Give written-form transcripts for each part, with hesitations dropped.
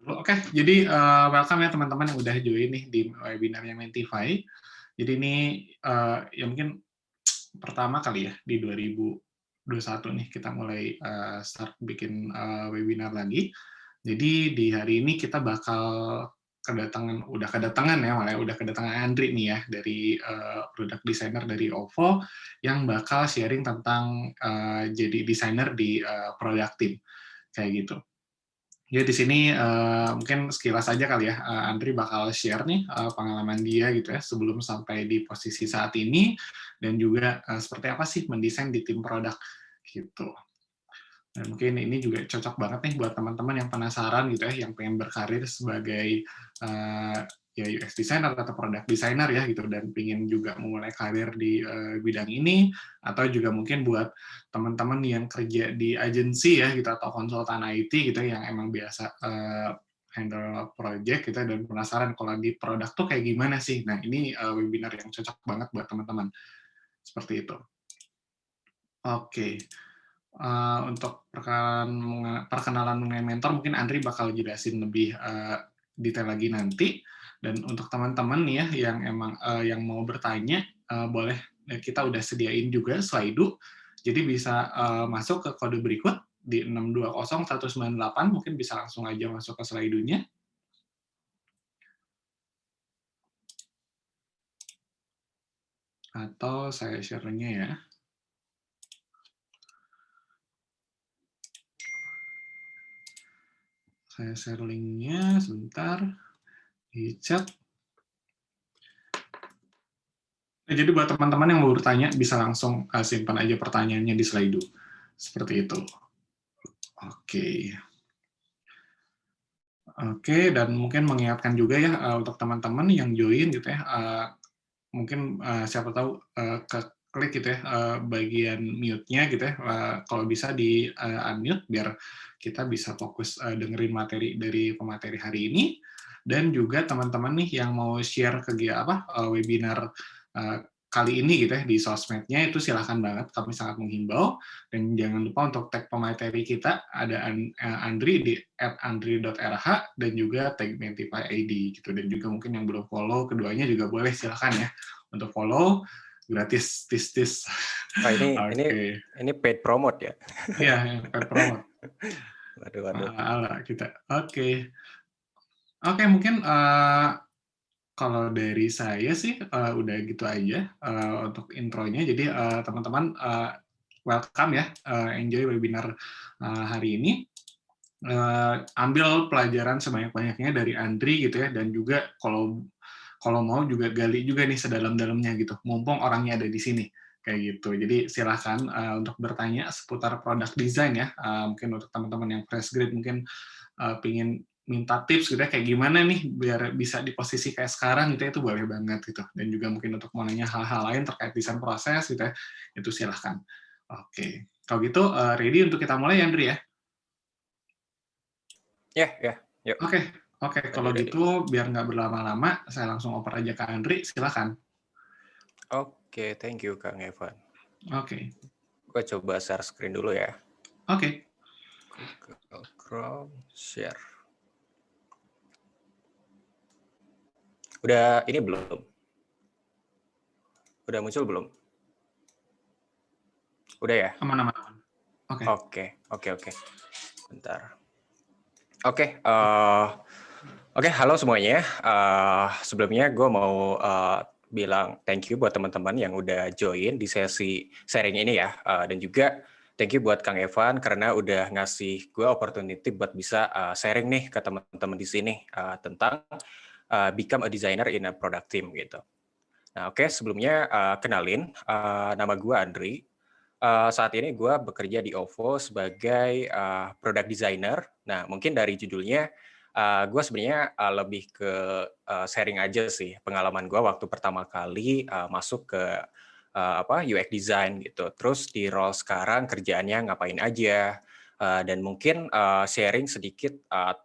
Oke, jadi welcome ya teman-teman yang udah join nih di webinarnya Mentify. Jadi ini ya mungkin pertama kali ya di 2021 nih kita mulai start bikin webinar lagi. Jadi di hari ini kita bakal udah kedatangan ya, malah udah kedatangan Andri nih ya dari product designer dari OVO yang bakal sharing tentang jadi desainer di product team kayak gitu. Ya di sini mungkin sekilas aja kali ya, Andri bakal share nih pengalaman dia gitu ya sebelum sampai di posisi saat ini dan juga seperti apa sih mendesain di tim produk gitu. Dan mungkin ini juga cocok banget nih buat teman-teman yang penasaran gitu ya, yang pengen berkarir sebagai ya UX designer atau product designer ya gitu, dan pengen juga memulai karir di bidang ini, atau juga mungkin buat teman-teman yang kerja di agensi ya gitu atau konsultan IT gitu yang emang biasa handle project gitu dan penasaran kalau di produk tuh kayak gimana sih. Nah ini webinar yang cocok banget buat teman-teman seperti itu. Oke. Untuk perkenalan mengenai mentor, mungkin Andri bakal jelasin lebih detail lagi nanti. Dan untuk teman-teman nih ya, yang emang yang mau bertanya, boleh kita udah sediain juga Slido. Jadi bisa masuk ke kode berikut di 620-198, mungkin bisa langsung aja masuk ke Slido-nya. Atau saya share-nya ya. Saya share link-nya sebentar di chat. Nah, jadi buat teman-teman yang mau bertanya, bisa langsung simpan aja pertanyaannya di Slido. Seperti itu. Oke. Oke, dan mungkin mengingatkan juga ya untuk teman-teman yang join gitu ya, mungkin siapa tahu klik gitu ya bagian mute-nya gitu ya, kalau bisa di unmute biar kita bisa fokus dengerin materi dari pemateri hari ini. Dan juga teman-teman nih yang mau share webinar kali ini gitu ya di sosmednya, itu silahkan banget, kami sangat menghimbau. Dan jangan lupa untuk tag pemateri kita, ada Andri di @andri.rh dan juga tag Mentify ID gitu. Dan juga mungkin yang belum follow keduanya juga boleh, silahkan ya untuk follow, gratis tis. Oke. Ini paid promote ya? Iya, paid promote. Waduh. Ala kita. Oke, mungkin kalau dari saya sih udah gitu aja untuk intronya. Jadi teman-teman welcome ya, enjoy webinar hari ini. Ambil pelajaran sebanyak-banyaknya dari Andri gitu ya, dan juga kalau mau juga gali juga nih sedalam-dalamnya gitu, mumpung orangnya ada di sini kayak gitu. Jadi silahkan untuk bertanya seputar product design ya, mungkin untuk teman-teman yang fresh grade mungkin pingin minta tips gitu ya, kayak gimana nih biar bisa di posisi kayak sekarang gitu ya, itu boleh banget gitu. Dan juga mungkin untuk mau nanya hal-hal lain terkait desain proses gitu ya, itu silahkan. Oke, kalau gitu ready untuk kita mulai ya, Andri ya? Ya, yuk. Oke. Kalau Ready. gitu biar nggak berlama-lama, saya langsung oper aja ke Andri, silakan. Oke, thank you Kang Evan. Oke. Gue coba share screen dulu ya. Oke. Google Chrome, share. Udah ini belum? Udah muncul belum? Udah ya? Aman. Oke. Oke. Bentar. Oke, halo semuanya. Sebelumnya gue mau bilang thank you buat teman-teman yang udah join di sesi sharing ini ya. Dan juga thank you buat Kang Evan karena udah ngasih gue opportunity buat bisa sharing nih ke teman-teman di sini tentang become a designer in a product team gitu. Nah, oke, sebelumnya kenalin, nama gue Andri. Saat ini gue bekerja di OVO sebagai product designer. Nah, mungkin dari judulnya, gue sebenarnya lebih ke sharing aja sih pengalaman gue waktu pertama kali masuk ke UX design gitu. Terus di role sekarang kerjaannya ngapain aja, dan mungkin sharing sedikit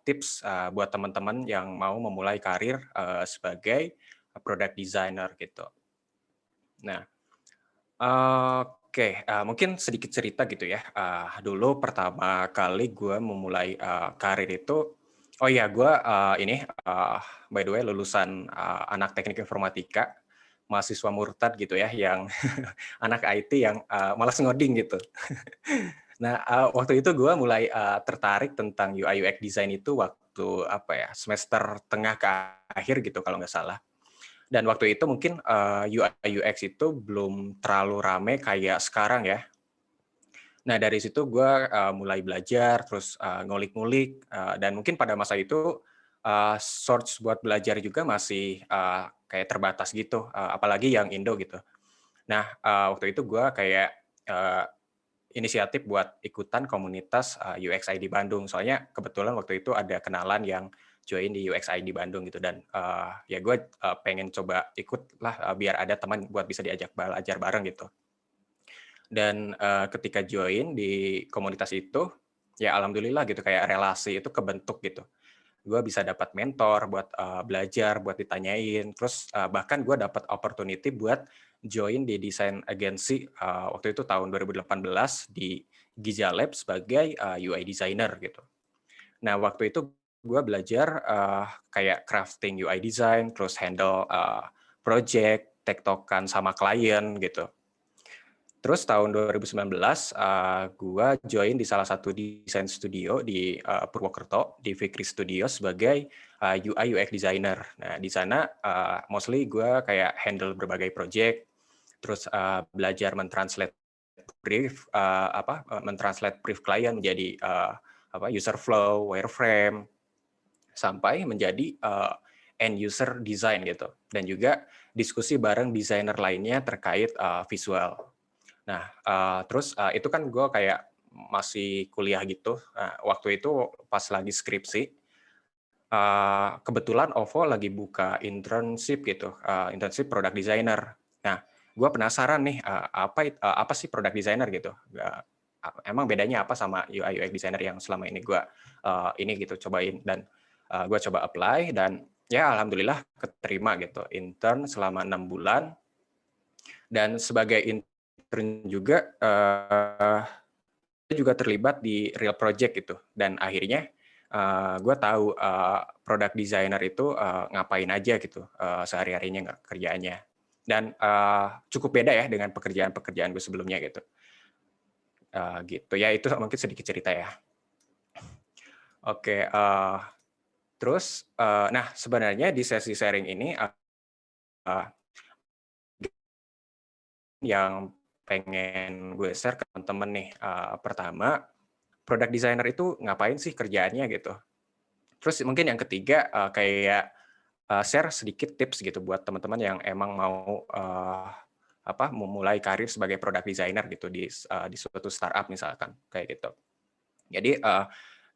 tips buat teman-teman yang mau memulai karir sebagai product designer gitu. Nah, oke, mungkin sedikit cerita gitu ya. Dulu pertama kali gue memulai karir itu Oh iya, gue by the way lulusan anak teknik informatika, mahasiswa murtad gitu ya, yang anak IT yang malas ngoding gitu. Nah, waktu itu gue mulai tertarik tentang UI UX design itu waktu apa ya, semester tengah ke akhir gitu kalau nggak salah. Dan waktu itu mungkin UI UX itu belum terlalu rame kayak sekarang ya. Nah, dari situ gue mulai belajar, terus ngulik-ngulik, dan mungkin pada masa itu source buat belajar juga masih kayak terbatas gitu, apalagi yang Indo gitu. Nah, waktu itu gue kayak inisiatif buat ikutan komunitas UXID Bandung. Soalnya kebetulan waktu itu ada kenalan yang join di UXID Bandung gitu, dan ya gue pengen coba ikut lah biar ada teman buat bisa diajak belajar bareng gitu. Dan ketika join di komunitas itu, ya alhamdulillah gitu kayak relasi itu kebentuk gitu. Gue bisa dapat mentor buat belajar, buat ditanyain, terus bahkan gue dapat opportunity buat join di desain agency waktu itu tahun 2018 di Giza Lab sebagai UI designer gitu. Nah, waktu itu gue belajar kayak crafting UI design, terus handle project, tektokan sama klien gitu. Terus tahun 2019, gue join di salah satu desain studio di Purwokerto, di Fikri Studio sebagai UI UX designer. Nah, di sana mostly gue kayak handle berbagai project, terus belajar mentranslate mentranslate brief klien menjadi user flow, wireframe, sampai menjadi end user design gitu. Dan juga diskusi bareng desainer lainnya terkait visual. Nah, terus itu kan gue kayak masih kuliah gitu. Nah, waktu itu pas lagi skripsi, kebetulan OVO lagi buka internship gitu, internship product designer. Nah, gue penasaran nih, apa sih product designer gitu? Emang bedanya apa sama UI UX designer yang selama ini gue ini gitu cobain, dan gue coba apply, dan ya alhamdulillah keterima gitu, intern selama 6 bulan. Dan sebagai intern juga juga terlibat di real project gitu, dan akhirnya gue tahu product designer itu ngapain aja gitu sehari-harinya kerjaannya, dan cukup beda ya dengan pekerjaan-pekerjaan gue sebelumnya gitu. Gitu ya, itu mungkin sedikit cerita ya. Oke, terus nah sebenarnya di sesi sharing ini yang pengen gue share ke teman-teman nih. Pertama, product designer itu ngapain sih kerjaannya gitu. Terus mungkin yang ketiga kayak share sedikit tips gitu buat teman-teman yang emang mau memulai karir sebagai product designer gitu di suatu startup misalkan kayak gitu. Jadi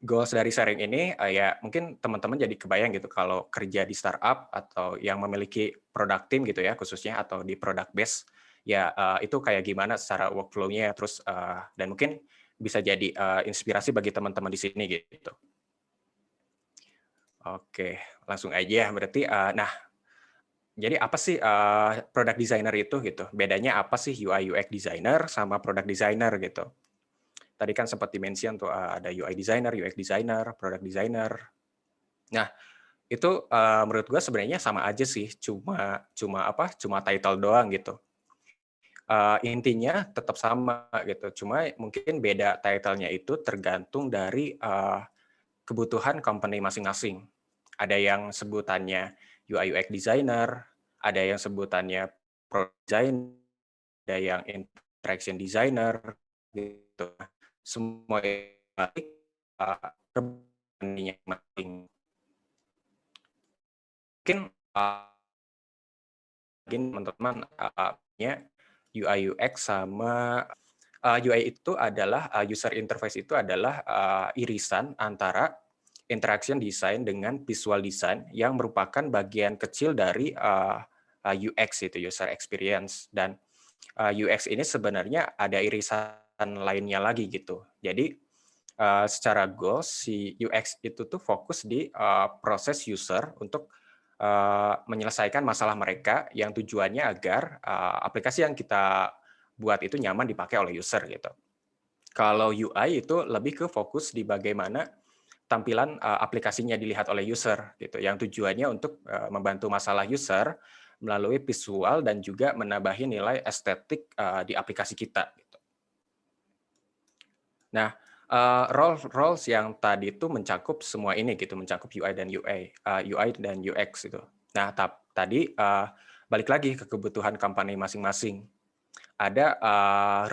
goals dari sharing ini ya mungkin teman-teman jadi kebayang gitu kalau kerja di startup atau yang memiliki product team gitu ya khususnya, atau di product base ya, itu kayak gimana secara workflow-nya, terus dan mungkin bisa jadi inspirasi bagi teman-teman di sini gitu. Oke, langsung aja berarti. Nah, jadi apa sih product designer itu gitu? Bedanya apa sih UI UX designer sama product designer gitu? Tadi kan sempat di-mention tuh ada UI designer, UX designer, product designer. Nah, itu menurut gue sebenarnya sama aja sih, cuma title doang gitu. Intinya tetap sama gitu, cuma mungkin beda title-nya itu tergantung dari kebutuhan company masing-masing. Ada yang sebutannya UI UX designer, ada yang sebutannya product design, ada yang interaction designer gitu. Semua company masing. Mungkin teman-teman UI UX sama UI itu adalah user interface itu adalah irisan antara interaction design dengan visual design yang merupakan bagian kecil dari UX itu, user experience. Dan UX ini sebenarnya ada irisan lainnya lagi gitu. Jadi secara goals si UX itu tuh fokus di proses user untuk menyelesaikan masalah mereka yang tujuannya agar aplikasi yang kita buat itu nyaman dipakai oleh user gitu. Kalau UI itu lebih ke fokus di bagaimana tampilan aplikasinya dilihat oleh user gitu, yang tujuannya untuk membantu masalah user melalui visual dan juga menambahi nilai estetik di aplikasi kita gitu. Nah, roles yang tadi itu mencakup semua ini gitu, mencakup UI dan UI dan UX itu. Nah, tadi balik lagi ke kebutuhan company masing-masing. Ada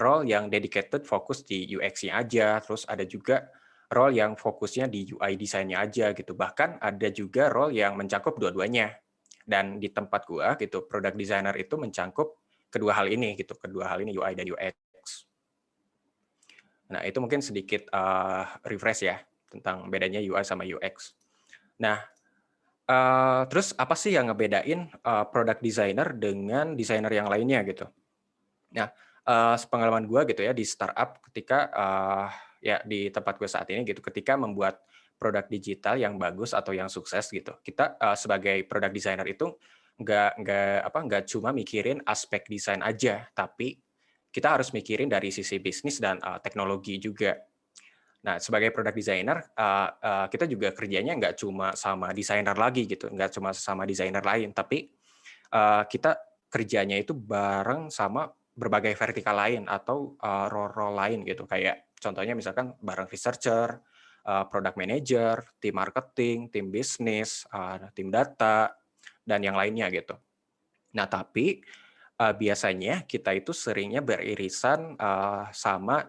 role yang dedicated fokus di UX-nya aja, terus ada juga role yang fokusnya di UI desainnya aja gitu. Bahkan ada juga role yang mencakup dua-duanya. Dan di tempat gua gitu, product designer itu mencakup kedua hal ini gitu, kedua hal ini UI dan UX. Nah, itu mungkin sedikit refresh ya tentang bedanya UI sama UX. Nah, terus apa sih yang ngebedain product designer dengan desainer yang lainnya gitu? Nah, sepengalaman gue gitu ya di startup ketika ya di tempat gue saat ini gitu, ketika membuat produk digital yang bagus atau yang sukses gitu, kita sebagai product designer itu nggak cuma mikirin aspek desain aja, tapi kita harus mikirin dari sisi bisnis dan teknologi juga. Nah, sebagai product designer, kita juga kerjanya nggak cuma sama desainer lagi gitu, nggak cuma sama desainer lain, tapi kita kerjanya itu bareng sama berbagai vertikal lain atau role-role lain gitu. Kayak contohnya misalkan bareng researcher, product manager, tim marketing, tim bisnis, tim data, dan yang lainnya gitu. Nah, tapi biasanya kita itu seringnya beririsan sama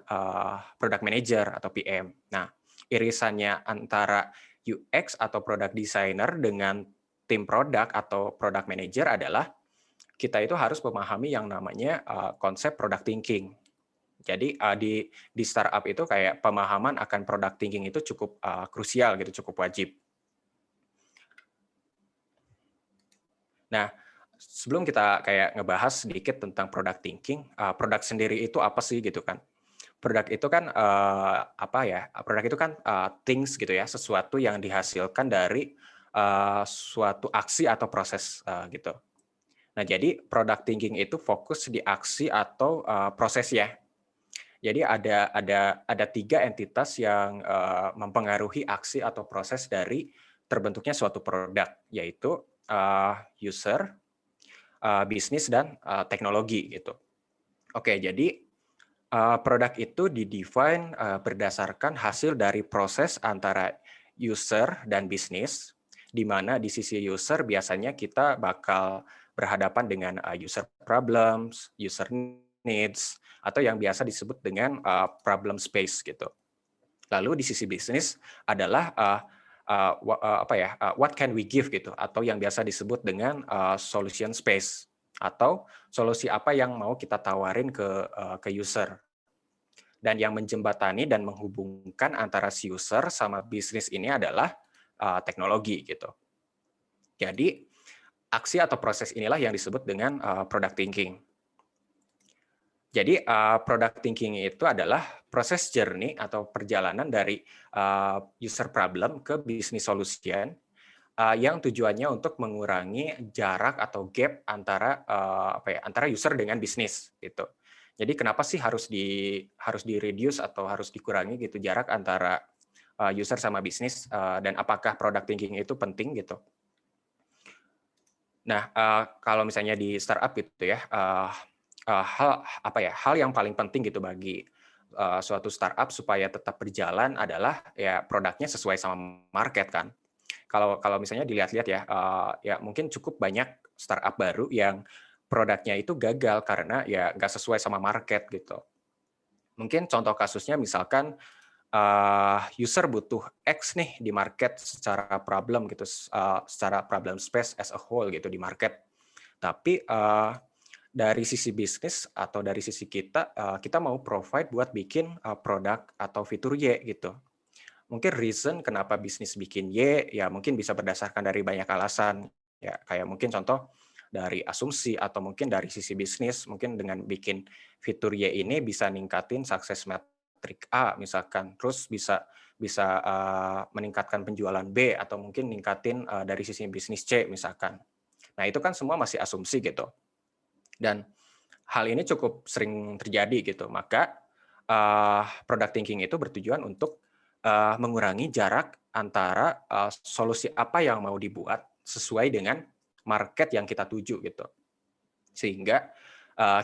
product manager atau PM. Nah, irisannya antara UX atau product designer dengan tim product atau product manager adalah kita itu harus memahami yang namanya konsep product thinking. Jadi di startup itu kayak pemahaman akan product thinking itu cukup krusial gitu, cukup wajib. Nah, sebelum kita kayak ngebahas sedikit tentang product thinking, produk sendiri itu apa sih gitu kan? Produk itu kan apa ya? Produk itu kan things gitu ya, sesuatu yang dihasilkan dari suatu aksi atau proses gitu. Nah, jadi product thinking itu fokus di aksi atau proses ya. Jadi ada tiga entitas yang mempengaruhi aksi atau proses dari terbentuknya suatu produk, yaitu user, bisnis, dan teknologi gitu. Oke, jadi produk itu didefine berdasarkan hasil dari proses antara user dan bisnis, di mana di sisi user biasanya kita bakal berhadapan dengan user problems, user needs, atau yang biasa disebut dengan problem space gitu. Lalu di sisi bisnis adalah what can we give gitu, atau yang biasa disebut dengan solution space, atau solusi apa yang mau kita tawarin ke user. Dan yang menjembatani dan menghubungkan antara si user sama bisnis ini adalah teknologi gitu. Jadi aksi atau proses inilah yang disebut dengan product thinking. Jadi product thinking itu adalah proses journey atau perjalanan dari user problem ke business solution yang tujuannya untuk mengurangi jarak atau gap antara antara user dengan bisnis gitu. Jadi kenapa sih harus di reduce atau harus dikurangi gitu jarak antara user sama bisnis dan apakah product thinking itu penting gitu. Nah, kalau misalnya di startup gitu ya, hal yang paling penting gitu bagi suatu startup supaya tetap berjalan adalah ya produknya sesuai sama market kan. Kalau misalnya dilihat-lihat ya, ya mungkin cukup banyak startup baru yang produknya itu gagal karena ya nggak sesuai sama market gitu. Mungkin contoh kasusnya misalkan user butuh X nih di market secara problem gitu, secara problem space as a whole gitu di market. Tapi dari sisi bisnis atau dari sisi kita, kita mau provide buat bikin produk atau fitur Y gitu. Mungkin reason kenapa bisnis bikin Y, ya mungkin bisa berdasarkan dari banyak alasan. Ya, kayak mungkin contoh dari asumsi atau mungkin dari sisi bisnis, mungkin dengan bikin fitur Y ini bisa ningkatin sukses metrik A misalkan, terus bisa bisa meningkatkan penjualan B atau mungkin ningkatin dari sisi bisnis C misalkan. Nah, itu kan semua masih asumsi gitu. Dan hal ini cukup sering terjadi gitu. Maka product thinking itu bertujuan untuk mengurangi jarak antara solusi apa yang mau dibuat sesuai dengan market yang kita tuju gitu. Sehingga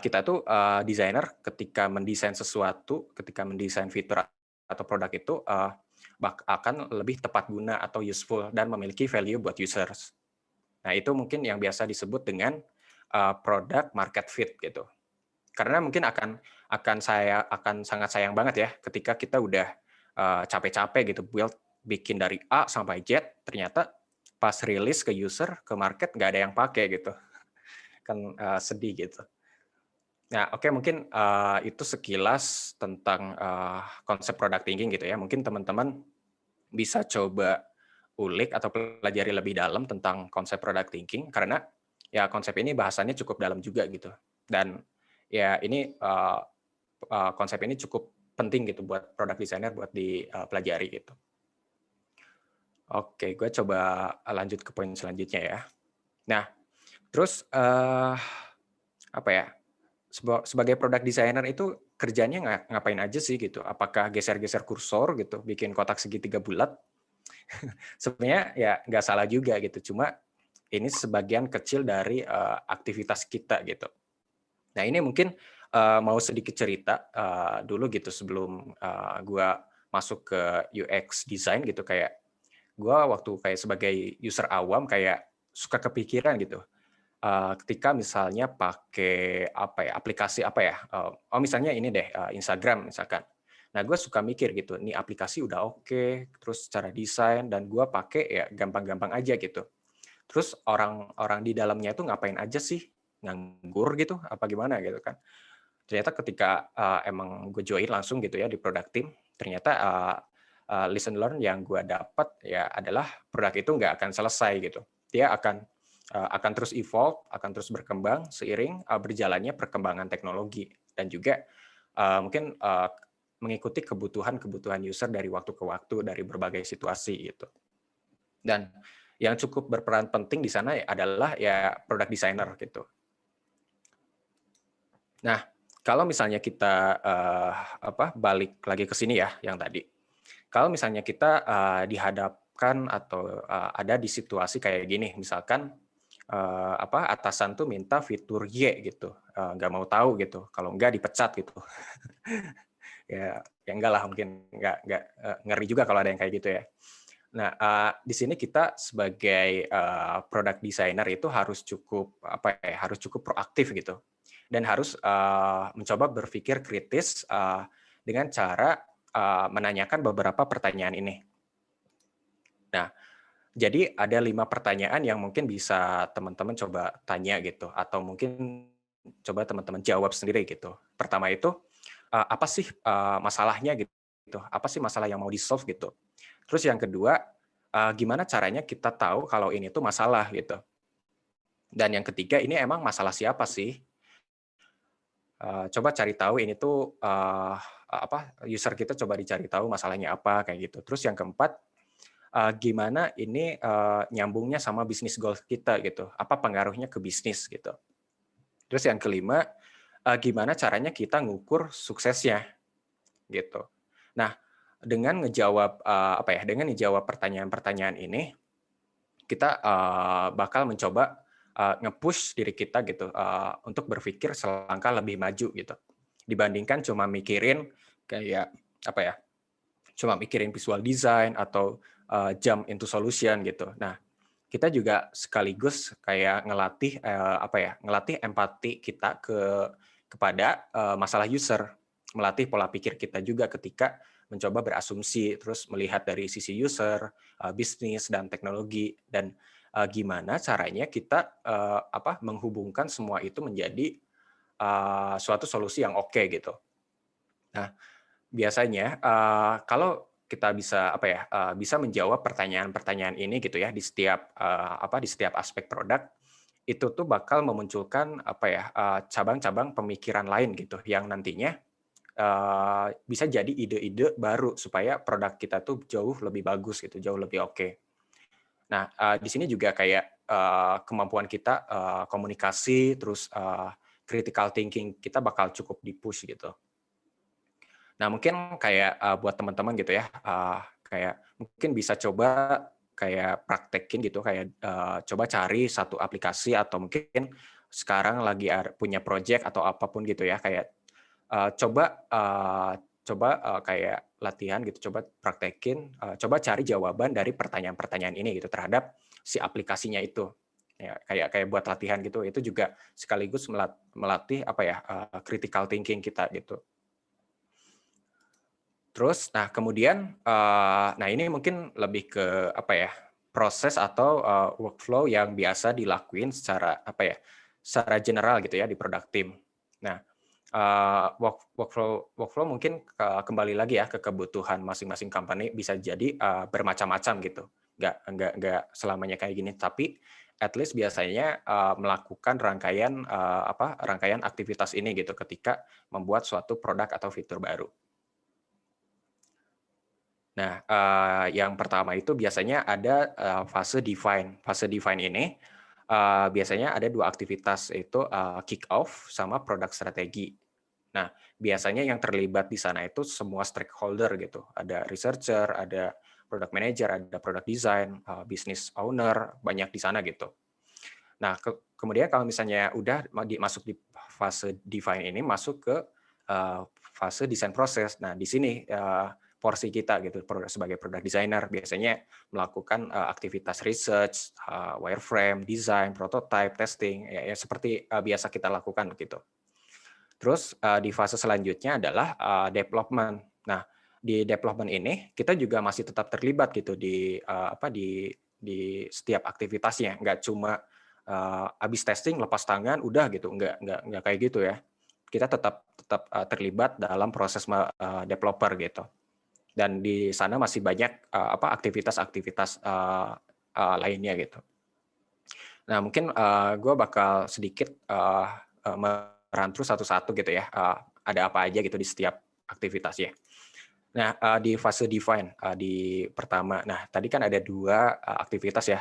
kita tuh desainer ketika mendesain sesuatu, ketika mendesain fitur atau produk itu akan lebih tepat guna atau useful dan memiliki value buat users. Nah, itu mungkin yang biasa disebut dengan product market fit gitu. Karena mungkin akan sangat sayang banget ya ketika kita udah capek-capek gitu bikin dari A sampai Z, ternyata pas rilis ke user, ke market nggak ada yang pakai gitu. Kan sedih gitu. Nah, oke, mungkin itu sekilas tentang konsep product thinking gitu ya. Mungkin teman-teman bisa coba ulik atau pelajari lebih dalam tentang konsep product thinking, karena ya konsep ini bahasannya cukup dalam juga gitu. Dan ya ini konsep ini cukup penting gitu buat product designer buat dipelajari gitu. Oke, gue coba lanjut ke poin selanjutnya ya. Nah, terus apa ya? Sebagai product designer itu kerjanya ngapain aja sih gitu? Apakah geser-geser kursor gitu, bikin kotak segitiga bulat? Sebenarnya ya nggak salah juga gitu, cuma ini sebagian kecil dari aktivitas kita gitu. Nah, ini mungkin mau sedikit cerita dulu gitu sebelum gua masuk ke UX design gitu. Kayak gua waktu kayak sebagai user awam kayak suka kepikiran gitu, ketika misalnya pakai apa ya, aplikasi apa ya, misalnya ini deh, Instagram misalkan. Nah, gue suka mikir gitu, nih aplikasi udah oke, terus secara desain dan gue pakai ya gampang-gampang aja gitu. Terus orang-orang di dalamnya itu ngapain aja sih? Nganggur gitu? Apa gimana gitu kan? Ternyata ketika emang gue join langsung gitu ya di product team, ternyata listen learn yang gue dapat ya adalah produk itu nggak akan selesai gitu. Dia akan terus evolve, akan terus berkembang seiring berjalannya perkembangan teknologi dan juga mungkin mengikuti kebutuhan-kebutuhan user dari waktu ke waktu dari berbagai situasi gitu. Dan yang cukup berperan penting di sana adalah ya product designer gitu. Nah, kalau misalnya kita balik lagi ke sini ya yang tadi. Kalau misalnya kita dihadapkan atau ada di situasi kayak gini, misalkan atasan tuh minta fitur Y gitu, nggak mau tahu gitu, kalau nggak dipecat gitu. Ya enggak lah, mungkin nggak ngeri juga kalau ada yang kayak gitu ya. Nah, di sini kita sebagai product designer itu harus cukup harus cukup proaktif gitu, dan harus mencoba berpikir kritis dengan cara menanyakan beberapa pertanyaan ini. Nah, jadi ada 5 pertanyaan yang mungkin bisa teman-teman coba tanya gitu, atau mungkin coba teman-teman jawab sendiri gitu. Pertama itu, apa sih masalahnya gitu? Apa sih masalah yang mau di-solve gitu? Terus yang kedua, gimana caranya kita tahu kalau ini tuh masalah gitu? Dan yang ketiga, ini emang masalah siapa sih? Coba cari tahu ini tuh user kita coba dicari tahu masalahnya apa kayak gitu. Terus yang keempat, gimana ini nyambungnya sama bisnis goal kita gitu? Apa pengaruhnya ke bisnis gitu? Terus yang kelima, gimana caranya kita ngukur suksesnya gitu. Nah, dengan ngejawab dengan ngejawab pertanyaan-pertanyaan ini, kita bakal mencoba nge-push diri kita gitu untuk berpikir selangkah lebih maju gitu. Dibandingkan cuma mikirin kayak cuma mikirin visual design atau jump into solution gitu. Nah, kita juga sekaligus kayak ngelatih empati kita kepada masalah user, melatih pola pikir kita juga ketika mencoba berasumsi, terus melihat dari sisi user, bisnis dan teknologi, dan gimana caranya kita menghubungkan semua itu menjadi suatu solusi yang oke gitu. Nah, biasanya kalau kita bisa menjawab pertanyaan-pertanyaan ini gitu ya di setiap aspek produk, itu tuh bakal memunculkan cabang-cabang pemikiran lain gitu yang nantinya bisa jadi ide-ide baru supaya produk kita tuh jauh lebih bagus gitu, jauh lebih oke. Nah, di sini juga kayak kemampuan kita komunikasi, terus critical thinking kita bakal cukup di-push gitu. Nah, mungkin kayak buat teman-teman gitu ya, Kayak mungkin bisa coba kayak praktekin gitu, kayak coba cari satu aplikasi atau mungkin sekarang lagi punya project atau apapun gitu ya, kayak coba kayak latihan gitu, coba praktekin, coba cari jawaban dari pertanyaan-pertanyaan ini gitu terhadap si aplikasinya itu. Ya, kayak buat latihan gitu, itu juga sekaligus melatih apa ya, critical thinking kita gitu. Terus, nah kemudian, nah ini mungkin lebih ke apa ya, proses atau workflow yang biasa dilakuin secara apa ya, secara general gitu ya di product team. Nah, workflow mungkin kembali lagi ya ke kebutuhan masing-masing company, bisa jadi bermacam-macam gitu. Nggak selamanya kayak gini, tapi at least biasanya melakukan rangkaian aktivitas ini gitu ketika membuat suatu produk atau fitur baru. Nah, yang pertama itu biasanya ada fase define. Fase define ini biasanya ada 2 aktivitas, yaitu kick off sama product strategi. Nah, biasanya yang terlibat di sana itu semua stakeholder gitu. Ada researcher, ada product manager, ada product design, business owner, banyak di sana gitu. Nah, kemudian kalau misalnya udah masuk di fase define ini, masuk ke fase desain proses. Nah, di sini porsi kita gitu sebagai product designer biasanya melakukan aktivitas research, wireframe, design, prototype, testing, ya seperti biasa kita lakukan gitu. Terus di fase selanjutnya adalah development. Nah, di development ini kita juga masih tetap terlibat gitu di setiap aktivitasnya, nggak cuma habis testing lepas tangan udah gitu, nggak kayak gitu ya. Kita tetap terlibat dalam proses developer gitu. Dan di sana masih banyak aktivitas-aktivitas lainnya gitu. Nah, mungkin gue bakal sedikit run through satu-satu gitu ya, ada apa aja gitu di setiap aktivitasnya. Nah, di fase define, di pertama, nah tadi kan ada 2 aktivitas ya,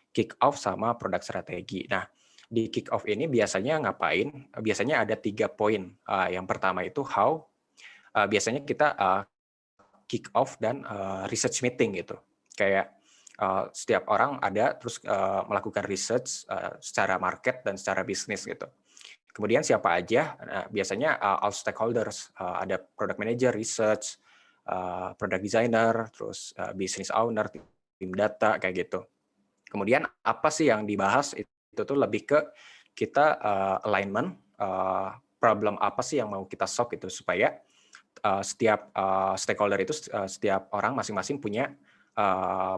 kick off sama produk strategi. Nah, di kick off ini biasanya ngapain? Biasanya ada 3 poin. Yang pertama itu how, biasanya kita kick off dan research meeting gitu. Kayak setiap orang ada terus melakukan research secara market dan secara bisnis gitu. Kemudian siapa aja? Nah, biasanya all stakeholders, ada product manager, research, product designer, terus business owner, tim data kayak gitu. Kemudian apa sih yang dibahas itu tuh lebih ke kita alignment, problem apa sih yang mau kita solve itu supaya setiap stakeholder itu setiap orang masing-masing punya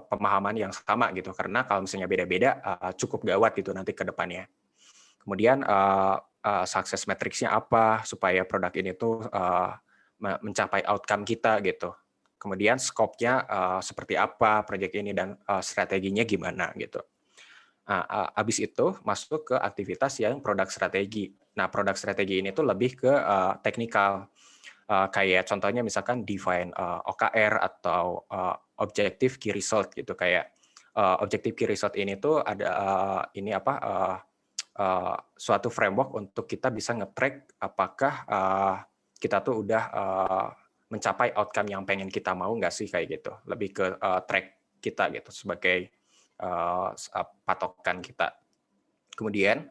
pemahaman yang sama gitu, karena kalau misalnya beda-beda cukup gawat gitu nanti ke depannya. Kemudian success matrix-nya apa supaya produk ini tuh mencapai outcome kita gitu. Kemudian scope-nya seperti apa proyek ini dan strateginya gimana gitu. Nah, habis itu masuk ke aktivitas yang produk strategi. Nah, produk strategi ini tuh lebih ke teknikal. Kayak contohnya misalkan define OKR atau objective key result gitu, kayak objective key result ini tuh ada suatu framework untuk kita bisa nge-track apakah kita tuh udah mencapai outcome yang pengen kita mau nggak sih, kayak gitu. Lebih ke track kita gitu sebagai patokan kita. Kemudian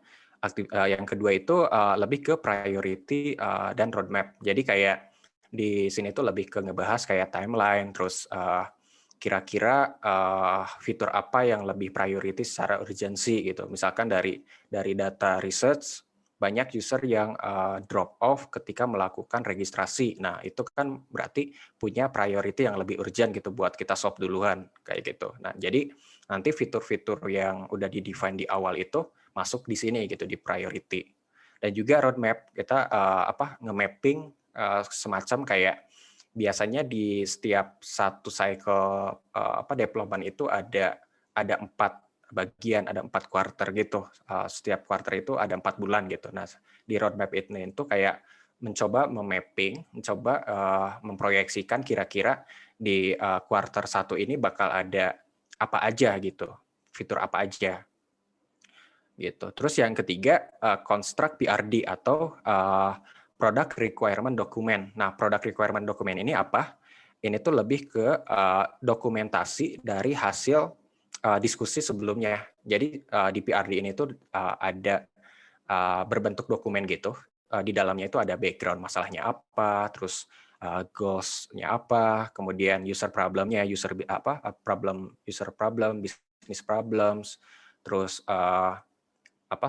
yang kedua itu lebih ke priority dan roadmap. Jadi kayak di sini tuh lebih ke ngebahas kayak timeline, terus kira-kira fitur apa yang lebih priority secara urgensi gitu. Misalkan dari data research, banyak user yang drop off ketika melakukan registrasi. Nah, itu kan berarti punya priority yang lebih urgent gitu buat kita solve duluan kayak gitu. Nah, jadi nanti fitur-fitur yang udah di-define di awal itu masuk di sini gitu, di priority. Dan juga roadmap, kita nge-mapping semacam kayak biasanya di setiap satu cycle development itu ada 4 bagian, ada 4 quarter gitu. Setiap quarter itu ada 4 bulan gitu. Nah, di roadmap itu kayak mencoba memapping, mencoba memproyeksikan kira-kira di quarter 1 ini bakal ada apa aja gitu, fitur apa aja gitu. Terus yang ketiga construct PRD atau product requirement document. Nah, product requirement document ini apa? ini tuh lebih ke dokumentasi dari hasil diskusi sebelumnya. Jadi di PRD ini tuh ada berbentuk dokumen gitu. Di dalamnya itu ada background masalahnya apa, terus goals-nya apa, kemudian user problem-nya, user problem, business problems, terus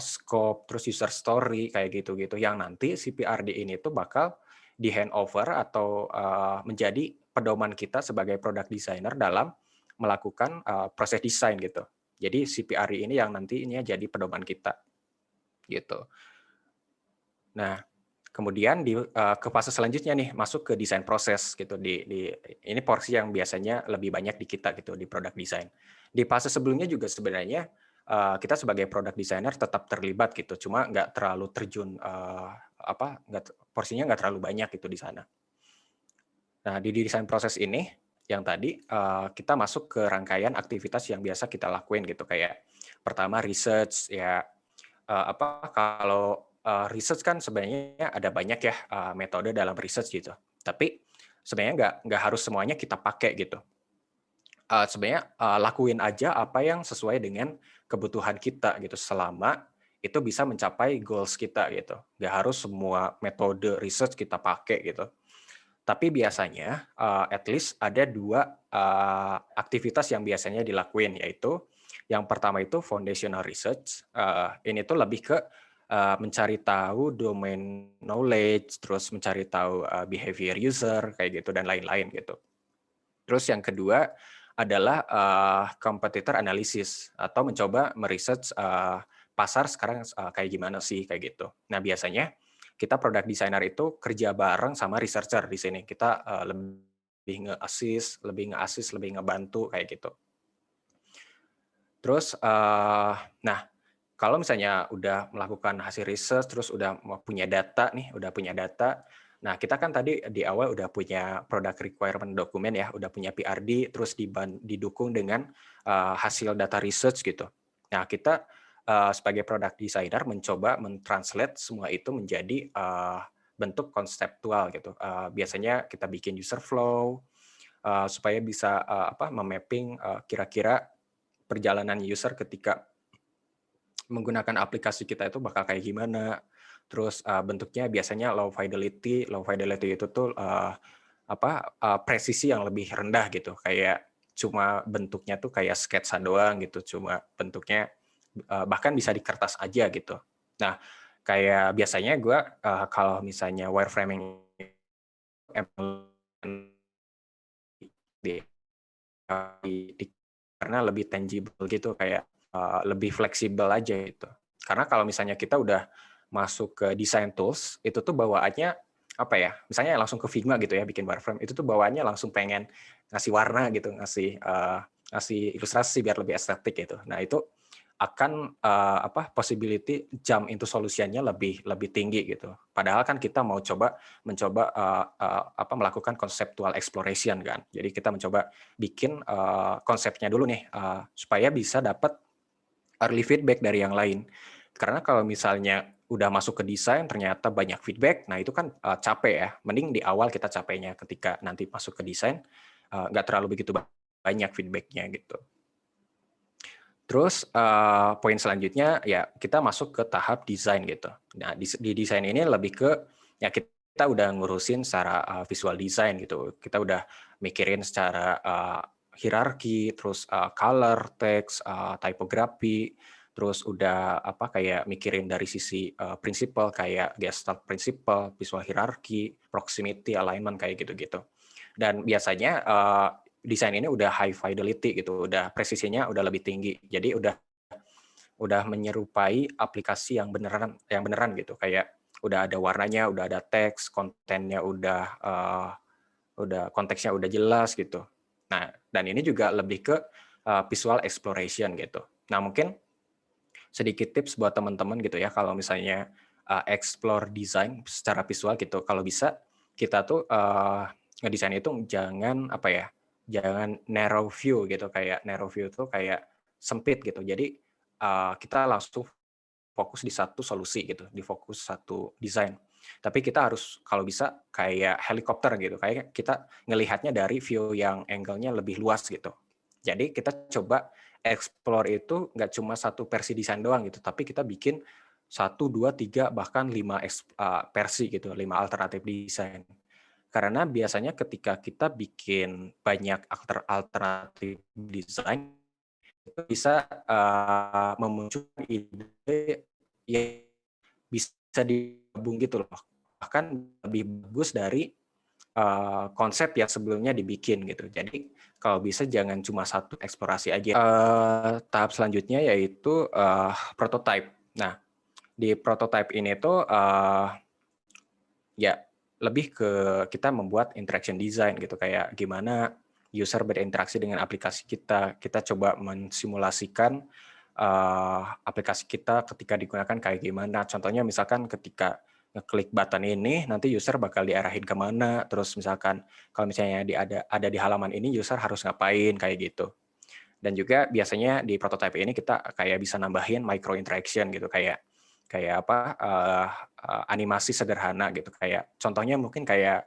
scope, terus user story kayak gitu-gitu. Yang nanti si PRD ini tuh bakal di handover atau menjadi pedoman kita sebagai product designer dalam melakukan proses desain gitu. Jadi si PRD ini yang nantinya jadi pedoman kita gitu. Nah, kemudian ke fase selanjutnya nih masuk ke desain proses gitu. Ini porsi yang biasanya lebih banyak di kita gitu di product design. Di fase sebelumnya juga sebenarnya kita sebagai product designer tetap terlibat gitu, cuma nggak terlalu terjun porsinya nggak terlalu banyak gitu di sana. Nah, di desain proses ini yang tadi kita masuk ke rangkaian aktivitas yang biasa kita lakuin gitu, kayak pertama research ya. Kalau research kan sebenarnya ada banyak ya metode dalam research gitu. Tapi sebenarnya nggak harus semuanya kita pakai gitu. Sebenarnya lakuin aja apa yang sesuai dengan kebutuhan kita gitu, selama itu bisa mencapai goals kita gitu. Nggak harus semua metode research kita pakai gitu. Tapi biasanya at least ada 2 aktivitas yang biasanya dilakuin, yaitu yang pertama itu foundational research. Ini tuh lebih ke mencari tahu domain knowledge, terus mencari tahu behavior user kayak gitu dan lain-lain gitu. Terus yang kedua adalah competitor analysis atau mencoba meresearch pasar sekarang kayak gimana sih kayak gitu. Nah, biasanya kita product designer itu kerja bareng sama researcher di sini. Kita lebih nge-assist, lebih ngebantu kayak gitu. Terus nah, kalau misalnya udah melakukan hasil research, terus udah punya data nih, nah kita kan tadi di awal udah punya product requirement dokumen ya, udah punya PRD, terus didukung dengan hasil data research gitu. Nah, kita sebagai product designer mencoba mentranslate semua itu menjadi bentuk konseptual gitu. Biasanya kita bikin user flow supaya bisa memapping kira-kira perjalanan user ketika menggunakan aplikasi kita itu bakal kayak gimana. Terus bentuknya biasanya low fidelity. Low fidelity itu tuh presisi yang lebih rendah gitu. Kayak cuma bentuknya tuh kayak sketsa doang gitu. Cuma bentuknya bahkan bisa di kertas aja gitu. Nah, kayak biasanya gue kalau misalnya wireframing karena lebih tangible gitu, kayak lebih fleksibel aja gitu. Karena kalau misalnya kita udah masuk ke design tools, itu tuh bawaannya apa ya? Misalnya langsung ke Figma gitu ya, bikin wireframe, itu tuh bawaannya langsung pengen ngasih warna gitu, ngasih ilustrasi biar lebih estetik gitu. Nah, itu akan possibility jump into solution-nya lebih tinggi gitu. Padahal kan kita mau mencoba melakukan conceptual exploration kan. Jadi kita mencoba bikin konsepnya dulu nih supaya bisa dapat early feedback dari yang lain. Karena kalau misalnya udah masuk ke desain ternyata banyak feedback, nah itu kan capek ya. Mending di awal kita capeknya, ketika nanti masuk ke desain nggak terlalu begitu banyak feedbacknya gitu. Terus poin selanjutnya ya kita masuk ke tahap desain gitu. Nah, di desain ini lebih ke ya kita udah ngurusin secara visual design gitu. Kita udah mikirin secara hierarki, terus color, text, typography, terus udah kayak mikirin dari sisi principle kayak Gestalt principle, visual hierarchy, proximity, alignment kayak gitu-gitu. Dan biasanya desain ini udah high fidelity gitu, udah presisinya udah lebih tinggi. Jadi udah menyerupai aplikasi yang beneran gitu. Kayak udah ada warnanya, udah ada teks, kontennya udah konteksnya udah jelas gitu. Nah, dan ini juga lebih ke visual exploration gitu. Nah, mungkin sedikit tips buat teman-teman gitu ya, kalau misalnya explore design secara visual gitu. Kalau bisa kita tuh ngedesain itu jangan jangan narrow view gitu. Kayak narrow view tuh kayak sempit gitu. Jadi kita langsung fokus di satu solusi gitu, di fokus satu desain. Tapi kita harus kalau bisa kayak helikopter gitu, kayak kita ngelihatnya dari view yang angle-nya lebih luas gitu. Jadi kita coba explore itu nggak cuma satu versi desain doang gitu, tapi kita bikin 1, 2, 3 bahkan 5 versi gitu, 5 alternatif desain. Karena biasanya ketika kita bikin banyak alternatif desain, itu bisa memunculkan ide yang bisa digabung gitu loh. Bahkan lebih bagus dari konsep yang sebelumnya dibikin gitu. Jadi kalau bisa jangan cuma satu eksplorasi aja. Tahap selanjutnya yaitu prototype. Nah, di prototype ini tuh ya lebih ke kita membuat interaction design gitu, kayak gimana user berinteraksi dengan aplikasi kita. Kita coba mensimulasikan aplikasi kita ketika digunakan kayak gimana. Contohnya misalkan ketika ngeklik button ini, nanti user bakal diarahin kemana. Terus misalkan kalau misalnya ada di halaman ini, user harus ngapain, kayak gitu. Dan juga biasanya di prototype ini kita kayak bisa nambahin micro interaction gitu, kayak apa animasi sederhana gitu, kayak contohnya mungkin kayak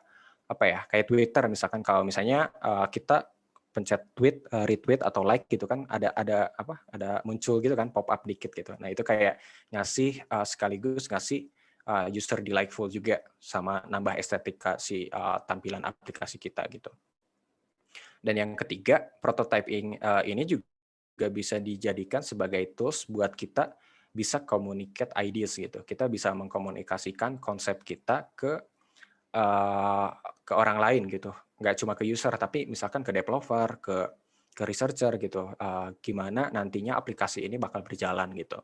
apa ya, kayak Twitter misalkan, kalau misalnya kita pencet tweet, retweet atau like gitu kan, ada muncul gitu kan, pop up dikit gitu. Nah itu kayak ngasih sekaligus ngasih user delightful juga, sama nambah estetika si tampilan aplikasi kita gitu. Dan yang ketiga, prototyping ini juga bisa dijadikan sebagai tools buat kita bisa communicate ideas gitu. Kita bisa mengkomunikasikan konsep kita ke orang lain gitu. Nggak cuma ke user, tapi misalkan ke developer, ke researcher gitu. Gimana nantinya aplikasi ini bakal berjalan gitu.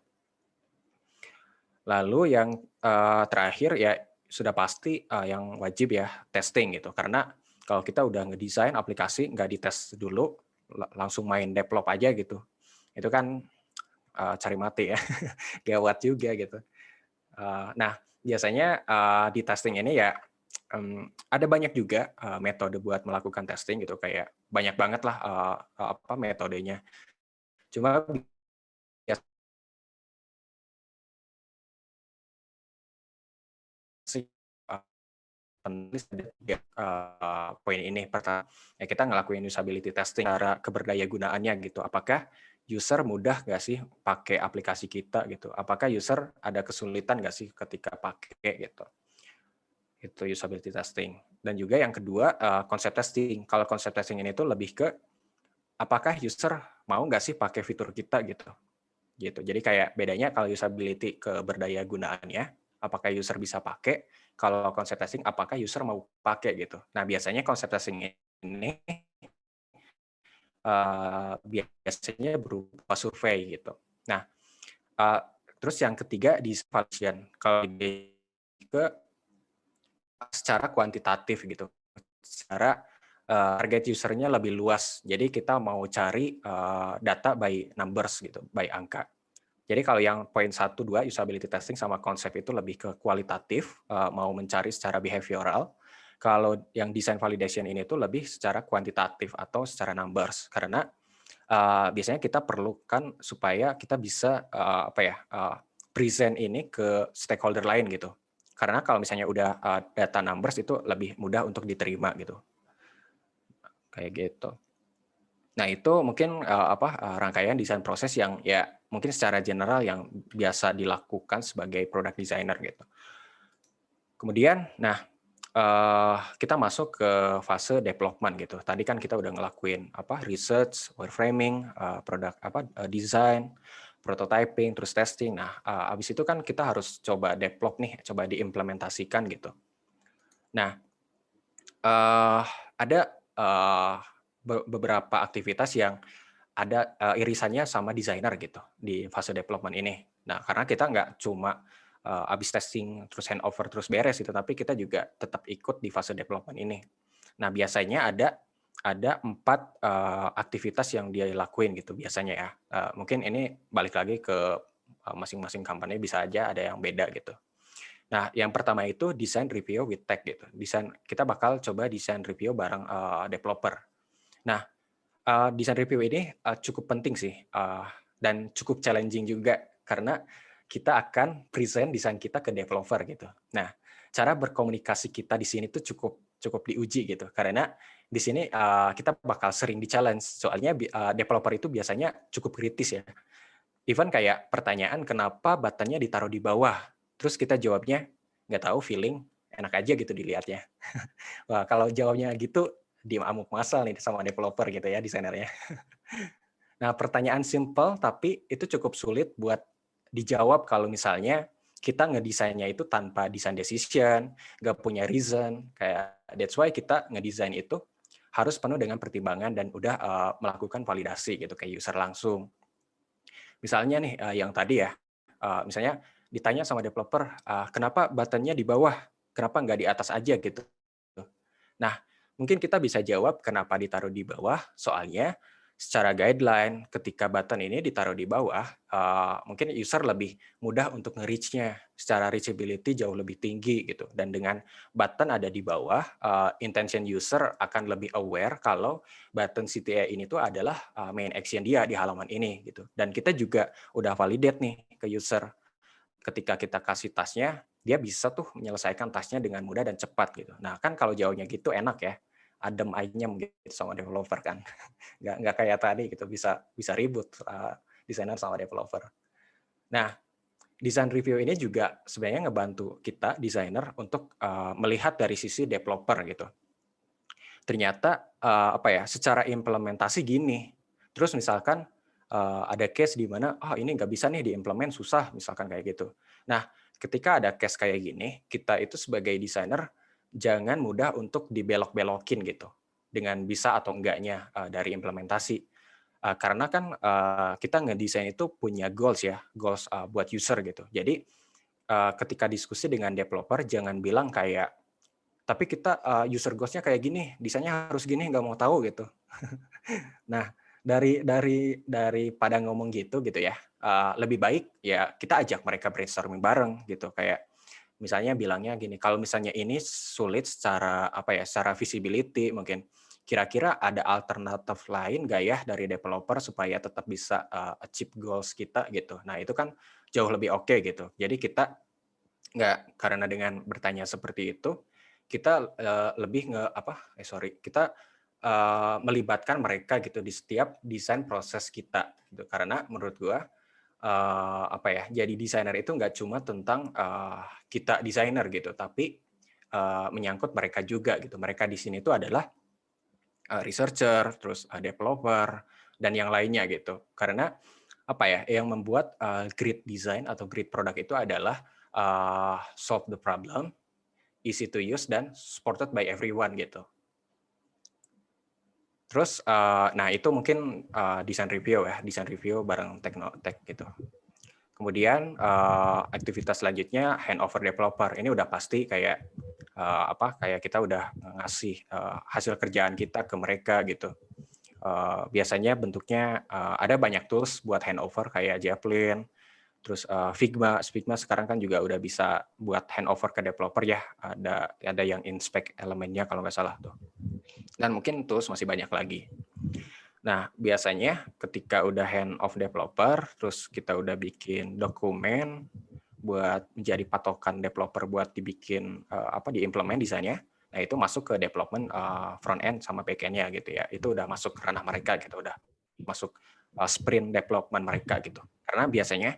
Lalu yang terakhir ya sudah pasti yang wajib ya testing gitu. Karena kalau kita udah ngedesain aplikasi nggak dites dulu, langsung main develop aja gitu, itu kan cari mati ya, gawat juga gitu. Nah biasanya di testing ini ya ada banyak juga metode buat melakukan testing gitu, kayak banyak banget lah metodenya. Cuma biasanya penulis ada 3 poin ini. Pertama, ya kita ngelakuin usability testing, cara keberdaya gunaannya gitu. Apakah user mudah nggak sih pakai aplikasi kita gitu? Apakah user ada kesulitan nggak sih ketika pakai gitu? Itu usability testing. Dan juga yang kedua, konsep testing. Kalau konsep testing ini tuh lebih ke apakah user mau nggak sih pakai fitur kita gitu. Gitu. Jadi kayak bedanya kalau usability keberdaya gunaannya, apakah user bisa pakai, kalau konsep testing apakah user mau pakai gitu. Nah biasanya konsep testing ini biasanya berupa survei gitu. Nah terus yang ketiga design validation. Kalau ke secara kuantitatif gitu, secara target usernya lebih luas. Jadi kita mau cari data by numbers gitu, by angka. Jadi kalau yang poin 1, 2, usability testing sama konsep itu lebih ke kualitatif, mau mencari secara behavioral. Kalau yang design validation ini tuh lebih secara kuantitatif atau secara numbers. Karena biasanya kita perlukan supaya kita bisa present ini ke stakeholder lain gitu. Karena kalau misalnya udah data numbers itu lebih mudah untuk diterima gitu. Kayak gitu. Nah, itu mungkin rangkaian desain proses yang ya mungkin secara general yang biasa dilakukan sebagai product designer gitu. Kemudian, nah kita masuk ke fase development gitu. Tadi kan kita udah ngelakuin research, wireframing, produk design, prototyping, terus testing. Nah, abis itu kan kita harus coba develop nih, coba diimplementasikan gitu. Nah, ada beberapa aktivitas yang ada irisannya sama desainer gitu di fase development ini. Nah, karena kita nggak cuma habis testing terus handover terus beres itu, tapi kita juga tetap ikut di fase development ini. Nah, biasanya ada 4 aktivitas yang dia lakuin gitu biasanya ya. Mungkin ini balik lagi ke masing-masing company, bisa aja ada yang beda gitu. Nah, yang pertama itu design review with tech gitu. Kita bakal coba design review bareng developer. Nah, design review ini cukup penting sih dan cukup challenging juga karena kita akan present desain kita ke developer gitu. Nah, cara berkomunikasi kita di sini tuh cukup diuji gitu, karena di sini kita bakal sering di-challenge, soalnya developer itu biasanya cukup kritis ya. Even kayak pertanyaan kenapa button-nya ditaruh di bawah, terus kita jawabnya nggak tahu, feeling enak aja gitu dilihatnya. Wah, kalau jawabnya gitu, amuk masal nih sama developer gitu ya, desainernya. Nah, pertanyaan simple tapi itu cukup sulit buat dijawab kalau misalnya kita ngedesainnya itu tanpa design decision, nggak punya reason, kayak that's why kita ngedesain itu harus penuh dengan pertimbangan dan udah melakukan validasi gitu kayak user langsung. Misalnya nih yang tadi ya, misalnya ditanya sama developer, kenapa button-nya di bawah, kenapa nggak di atas aja gitu. Nah, mungkin kita bisa jawab kenapa ditaruh di bawah, soalnya secara guideline ketika button ini ditaruh di bawah, mungkin user lebih mudah untuk nge-reach-nya, secara reachability jauh lebih tinggi gitu. Dan dengan button ada di bawah, intention user akan lebih aware kalau button CTA ini tuh adalah main action dia di halaman ini gitu. Dan kita juga udah validate nih ke user, ketika kita kasih tasknya, dia bisa tuh menyelesaikan tasknya dengan mudah dan cepat gitu. Nah kan kalau jawabnya gitu enak ya, adem ayem gitu sama developer kan, nggak kayak tadi gitu bisa bisa ribut desainer sama developer. Nah, design review ini juga sebenarnya ngebantu kita desainer untuk melihat dari sisi developer gitu. Ternyata apa ya, secara implementasi gini. Terus misalkan ada case di mana ini nggak bisa nih diimplement, susah misalkan kayak gitu. Nah, ketika ada case kayak gini, kita itu sebagai desainer jangan mudah untuk dibelok-belokin gitu dengan bisa atau enggaknya dari implementasi. Karena kan kita ngedesain itu punya goals ya, goals buat user gitu. Jadi ketika diskusi dengan developer jangan bilang kayak, tapi kita user goals-nya kayak gini, desainnya harus gini, nggak mau tahu gitu. Nah, daripada ngomong gitu ya, lebih baik ya kita ajak mereka brainstorming bareng gitu. Kayak misalnya bilangnya gini, kalau misalnya ini sulit secara apa ya, secara visibility mungkin, kira-kira ada alternatif lain nggak ya dari developer supaya tetap bisa achieve goals kita gitu. Nah itu kan jauh lebih oke gitu. Jadi kita nggak, karena dengan bertanya seperti itu, kita lebih kita melibatkan mereka gitu di setiap desain proses kita gitu. Karena menurut gua apa ya, jadi desainer itu nggak cuma tentang kita desainer gitu, tapi menyangkut mereka juga gitu. Mereka di sini itu adalah researcher, terus developer dan yang lainnya gitu. Karena apa ya, yang membuat great design atau great product itu adalah solve the problem, easy to use, dan supported by everyone gitu. Terus, nah itu mungkin design review ya, design review bareng Teknotech gitu. Kemudian aktivitas selanjutnya handover developer. Ini udah pasti kayak kayak kita udah ngasih hasil kerjaan kita ke mereka gitu. Biasanya bentuknya ada banyak tools buat handover kayak Javelin, terus Figma sekarang kan juga udah bisa buat handover ke developer ya. Ada yang inspect elemennya kalau nggak salah tuh. Dan mungkin tools masih banyak lagi. Nah, biasanya ketika udah hand off developer, terus kita udah bikin dokumen buat menjadi patokan developer buat dibikin diimplement desainnya. Nah, itu masuk ke development front end sama back end-nya gitu ya. Itu udah masuk ke ranah mereka gitu, udah masuk sprint development mereka gitu. Karena biasanya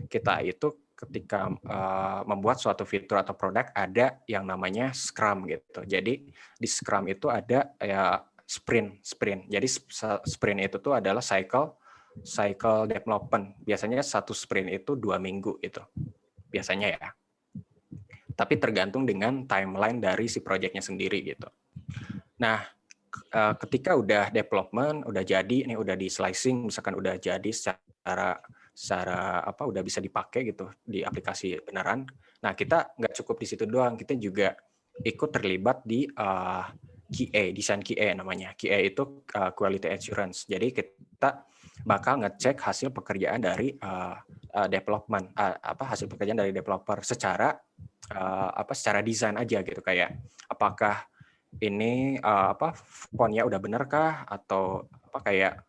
kita itu ketika membuat suatu fitur atau produk ada yang namanya Scrum gitu. Jadi di Scrum itu ada ya sprint. Jadi sprint itu tuh adalah cycle development. Biasanya satu sprint itu 2 minggu itu. Biasanya ya. Tapi tergantung dengan timeline dari si projectnya sendiri gitu. Nah, ketika udah development, udah jadi, ini udah di slicing, misalkan udah jadi secara udah bisa dipakai gitu di aplikasi beneran. Nah, kita nggak cukup di situ doang, kita juga ikut terlibat di QA, desain QA namanya. QA itu quality assurance. Jadi kita bakal ngecek hasil pekerjaan dari development, hasil pekerjaan dari developer secara secara desain aja gitu, kayak apakah ini fontnya udah bener kah, atau kayak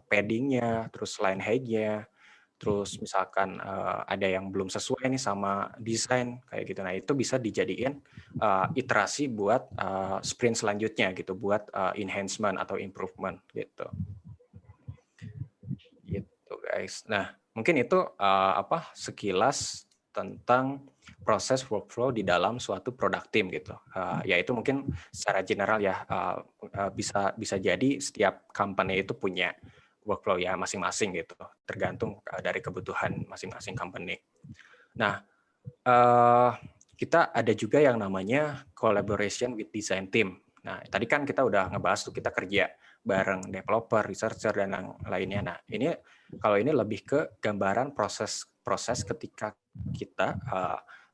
paddingnya, terus line height-nya, terus misalkan ada yang belum sesuai nih sama desain kayak gitu. Nah, itu bisa dijadiin iterasi buat sprint selanjutnya gitu, buat enhancement atau improvement gitu. Gitu guys. Nah, mungkin itu sekilas tentang proses workflow di dalam suatu product team gitu. Yaitu mungkin secara general ya bisa jadi setiap company itu punya workflow ya masing-masing gitu, tergantung dari kebutuhan masing-masing company. Nah, kita ada juga yang namanya collaboration with design team. Nah, tadi kan kita udah ngebahas tuh kita kerja bareng developer, researcher dan yang lainnya. Nah, kalau ini lebih ke gambaran proses ketika kita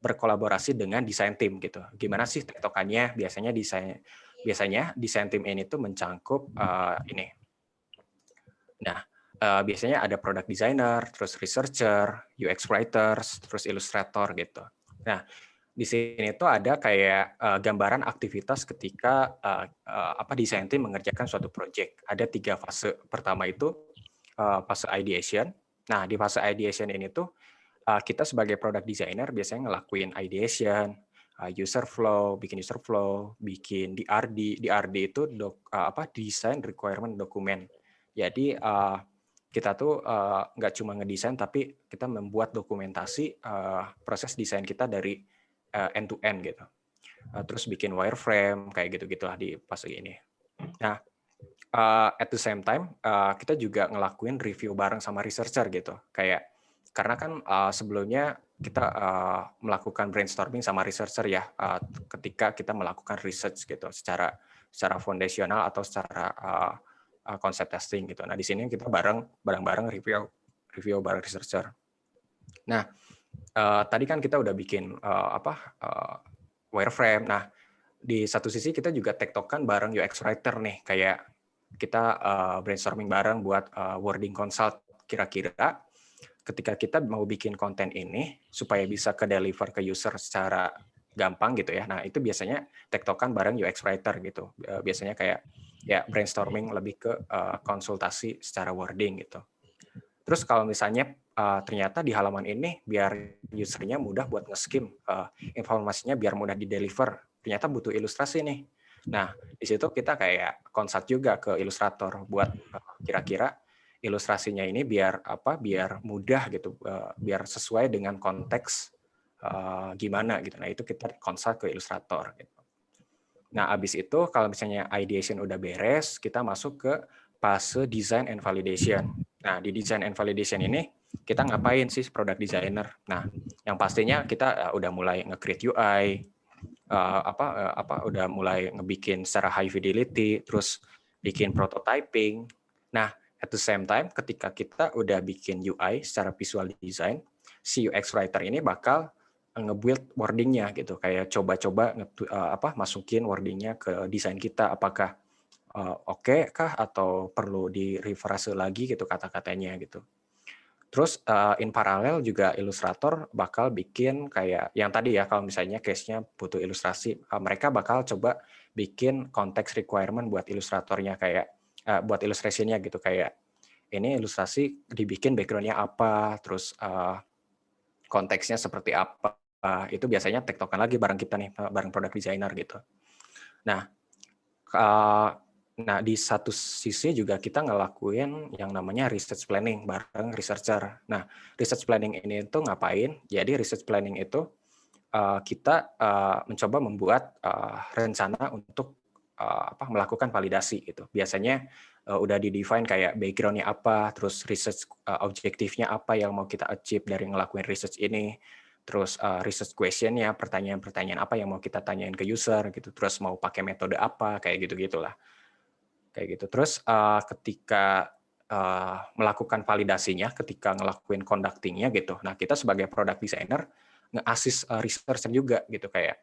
berkolaborasi dengan desain tim gitu. Gimana sih tektokannya? Biasanya desain tim ini tuh mencangkup ini. Nah, biasanya ada product designer, terus researcher, UX writers, terus illustrator gitu. Nah, di sini tuh ada kayak gambaran aktivitas ketika desain tim mengerjakan suatu project. Ada 3 fase. Pertama itu fase ideation. Nah, di fase ideation ini tuh kita sebagai product designer biasanya ngelakuin ideation, user flow, bikin DRD. DRD itu design requirement document. Jadi kita tuh nggak cuma ngedesain, tapi kita membuat dokumentasi proses desain kita dari end to end gitu. Terus bikin wireframe kayak gitu-gitu lah di fase ini. Nah, at the same time kita juga ngelakuin review bareng sama researcher gitu. Karena kan sebelumnya kita melakukan brainstorming sama researcher ya ketika kita melakukan research gitu secara foundational atau secara konsep testing gitu. Nah, di sini kita bareng-bareng review bareng researcher. Nah, tadi kan kita udah bikin wireframe. Nah, di satu sisi kita juga tektokan bareng UX writer nih, kayak kita brainstorming bareng buat wording consult kira-kira ketika kita mau bikin konten ini supaya bisa ke deliver ke user secara gampang gitu ya. Nah, itu biasanya tektokan bareng UX writer gitu. Biasanya kayak ya brainstorming lebih ke konsultasi secara wording gitu. Terus kalau misalnya ternyata di halaman ini biar usernya mudah buat nge-skim, informasinya biar mudah di-deliver, ternyata butuh ilustrasi nih. Nah, di situ kita kayak konsult juga ke ilustrator buat kira-kira ilustrasinya ini biar mudah gitu, biar sesuai dengan konteks gimana gitu. Nah, itu kita konsult ke ilustrator gitu. Nah, abis itu kalau misalnya ideation udah beres, kita masuk ke fase design and validation. Nah, di design and validation ini kita ngapain sih product designer? Nah, yang pastinya kita udah mulai nge-create UI, udah mulai ngebikin secara high fidelity, terus bikin prototyping. Nah, at the same time ketika kita udah bikin UI secara visual design, si UX writer ini bakal nge-build wordingnya gitu, kayak coba-coba masukin wordingnya ke desain kita, apakah oke kah atau perlu di-reverse lagi gitu kata-katanya gitu. Terus in paralel juga ilustrator bakal bikin kayak yang tadi ya, kalau misalnya case-nya butuh ilustrasi, mereka bakal coba bikin konteks requirement buat ilustratornya, kayak buat illustration-nya gitu, kayak ini ilustrasi dibikin background-nya apa, terus konteksnya seperti apa. Itu biasanya tektokan lagi bareng kita nih, bareng product designer gitu. Nah, di satu sisi juga kita ngelakuin yang namanya research planning bareng researcher. Nah, research planning ini tuh ngapain? Jadi research planning itu kita mencoba membuat rencana untuk melakukan validasi gitu. Biasanya udah di-define kayak background-nya apa, terus research objektifnya apa yang mau kita achieve dari ngelakuin research ini, terus research question-nya, pertanyaan-pertanyaan apa yang mau kita tanyain ke user gitu, terus mau pakai metode apa, kayak gitu-gitulah. Kayak gitu. Terus ketika melakukan validasinya, ketika ngelakuin conducting-nya gitu, nah kita sebagai product designer nge-assist researcher juga gitu, kayak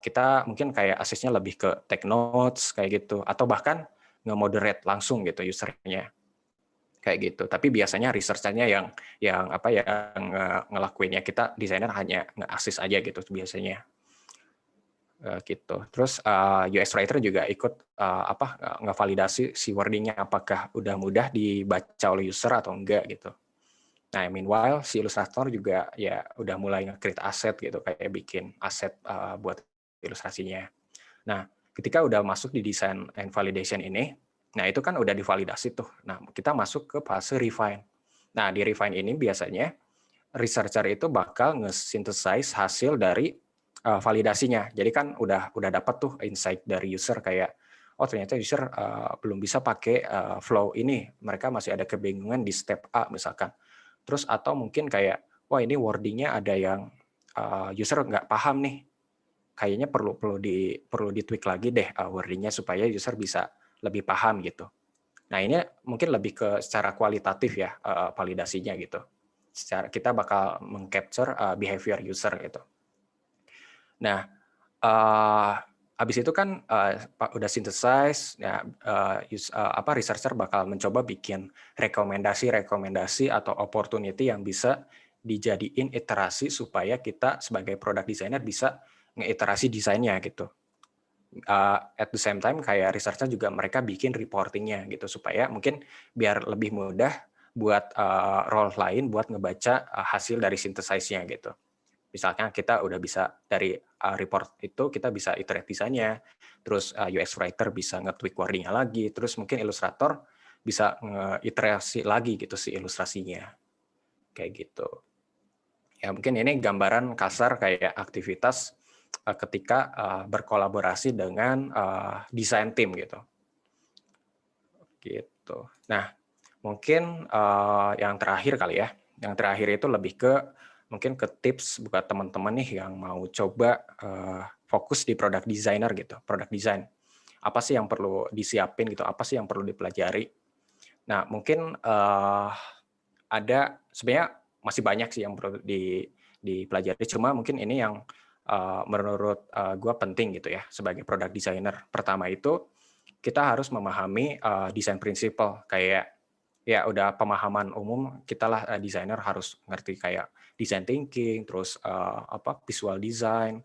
kita mungkin kayak asisnya lebih ke take notes kayak gitu, atau bahkan nge-moderate langsung gitu usernya kayak gitu. Tapi biasanya researchernya yang ngelakuinnya, kita desainer hanya nge-assist aja gitu biasanya gitu. Terus UX writer juga ikut ngevalidasi si wordingnya apakah udah mudah dibaca oleh user atau enggak gitu. Nah, meanwhile si ilustrator juga ya udah mulai nge-create aset gitu, kayak bikin aset buat ilustrasinya. Nah, ketika udah masuk di design and validation ini, nah itu kan udah divalidasi tuh. Nah, kita masuk ke fase refine. Nah, di refine ini biasanya researcher itu bakal nge-synthesize hasil dari validasinya. Jadi kan udah dapat tuh insight dari user kayak, oh ternyata user belum bisa pakai flow ini, mereka masih ada kebingungan di step A misalkan. Terus atau mungkin kayak, wah ini wordingnya ada yang user nggak paham nih, kayaknya perlu di tweak lagi deh wordingnya supaya user bisa lebih paham gitu. Nah ini mungkin lebih ke secara kualitatif ya validasinya gitu. Secara kita bakal mengcapture behavior user gitu. Nah habis itu kan udah synthesize, ya researcher bakal mencoba bikin rekomendasi atau opportunity yang bisa dijadiin iterasi supaya kita sebagai product designer bisa ngeiterasi desainnya gitu. At the same time kayak researcher juga mereka bikin reportingnya gitu supaya mungkin biar lebih mudah buat role lain buat ngebaca hasil dari synthesize-nya gitu. Misalnya kita udah bisa dari report itu kita bisa iterate desainnya, terus UX writer bisa nge-tweak wording-nya lagi, terus mungkin ilustrator bisa nge-iterasi lagi gitu si ilustrasinya. Kayak gitu. Ya mungkin ini gambaran kasar kayak aktivitas ketika berkolaborasi dengan desain tim gitu. Gitu. Nah, mungkin yang terakhir kali ya. Yang terakhir itu lebih ke mungkin ke tips buat teman-teman nih yang mau coba fokus di product designer gitu, product design. Apa sih yang perlu disiapin gitu? Apa sih yang perlu dipelajari? Nah, mungkin ada sebenarnya masih banyak sih yang perlu dipelajari. Cuma mungkin ini yang menurut gue penting gitu ya sebagai product designer. Pertama itu kita harus memahami desain prinsipal kayak ya udah pemahaman umum kita lah desainer harus ngerti kayak design thinking, terus visual design,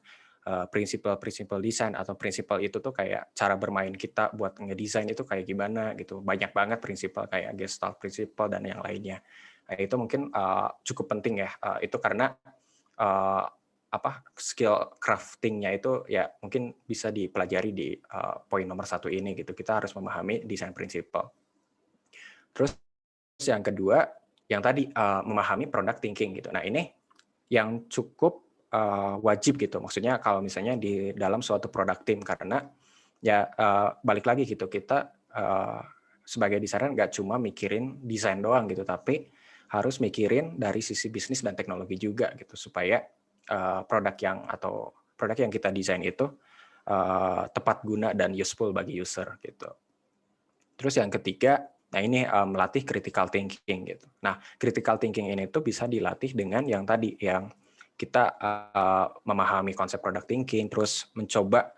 prinsipal design atau prinsipal itu tuh kayak cara bermain kita buat ngedesain itu kayak gimana gitu. Banyak banget prinsipal kayak Gestalt principle dan yang lainnya. Nah, itu mungkin cukup penting ya. Itu karena skill crafting-nya itu ya mungkin bisa dipelajari di poin nomor 1 ini gitu. Kita harus memahami desain prinsipal. Terus yang kedua, yang tadi memahami product thinking gitu. Nah ini yang cukup wajib gitu. Maksudnya kalau misalnya di dalam suatu product team karena ya balik lagi gitu kita sebagai desainer nggak cuma mikirin desain doang gitu, tapi harus mikirin dari sisi bisnis dan teknologi juga gitu supaya produk yang kita desain itu tepat guna dan useful bagi user gitu. Terus yang ketiga, nah ini melatih critical thinking gitu. Nah, critical thinking ini tuh bisa dilatih dengan yang tadi yang kita memahami konsep product thinking, terus mencoba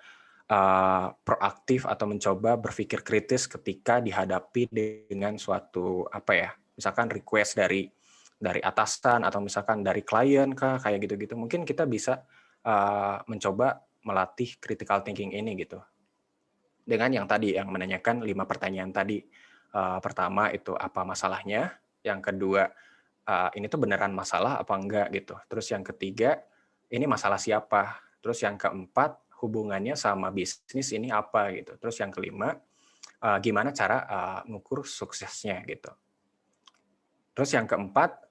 proaktif atau mencoba berpikir kritis ketika dihadapi dengan suatu misalkan request dari atasan atau misalkan dari klien kah kayak gitu-gitu. Mungkin kita bisa mencoba melatih critical thinking ini gitu. Dengan yang tadi yang menanyakan 5 pertanyaan tadi. Pertama itu apa masalahnya, yang kedua ini tuh beneran masalah apa enggak gitu. Terus yang ketiga ini masalah siapa. Terus yang keempat hubungannya sama bisnis ini apa gitu. Terus yang kelima gimana cara ngukur suksesnya gitu. Terus yang keempat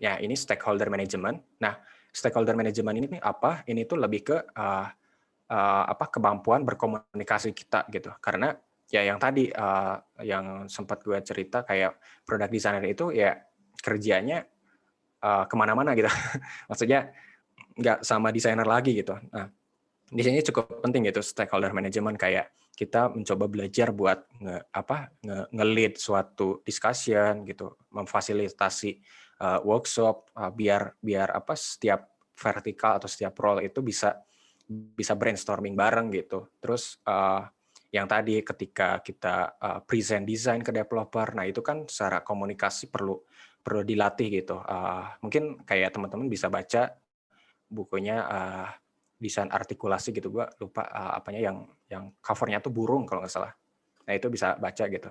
ya ini stakeholder management. Nah, stakeholder management ini apa? Ini tuh lebih ke kemampuan berkomunikasi kita gitu. Karena ya yang tadi yang sempat gue cerita kayak product designer itu ya kerjanya kemana-mana gitu. Maksudnya nggak sama desainer lagi gitu. Nah, di sini cukup penting gitu stakeholder management kayak kita mencoba belajar buat nge-lead suatu discussion gitu, memfasilitasi workshop biar setiap vertikal atau setiap role itu bisa brainstorming bareng gitu. Terus yang tadi ketika kita present design ke developer, nah itu kan secara komunikasi perlu dilatih gitu. Mungkin kayak teman-teman bisa baca bukunya desain artikulasi gitu, gue lupa apanya yang covernya tuh burung kalau nggak salah. Nah itu bisa baca gitu.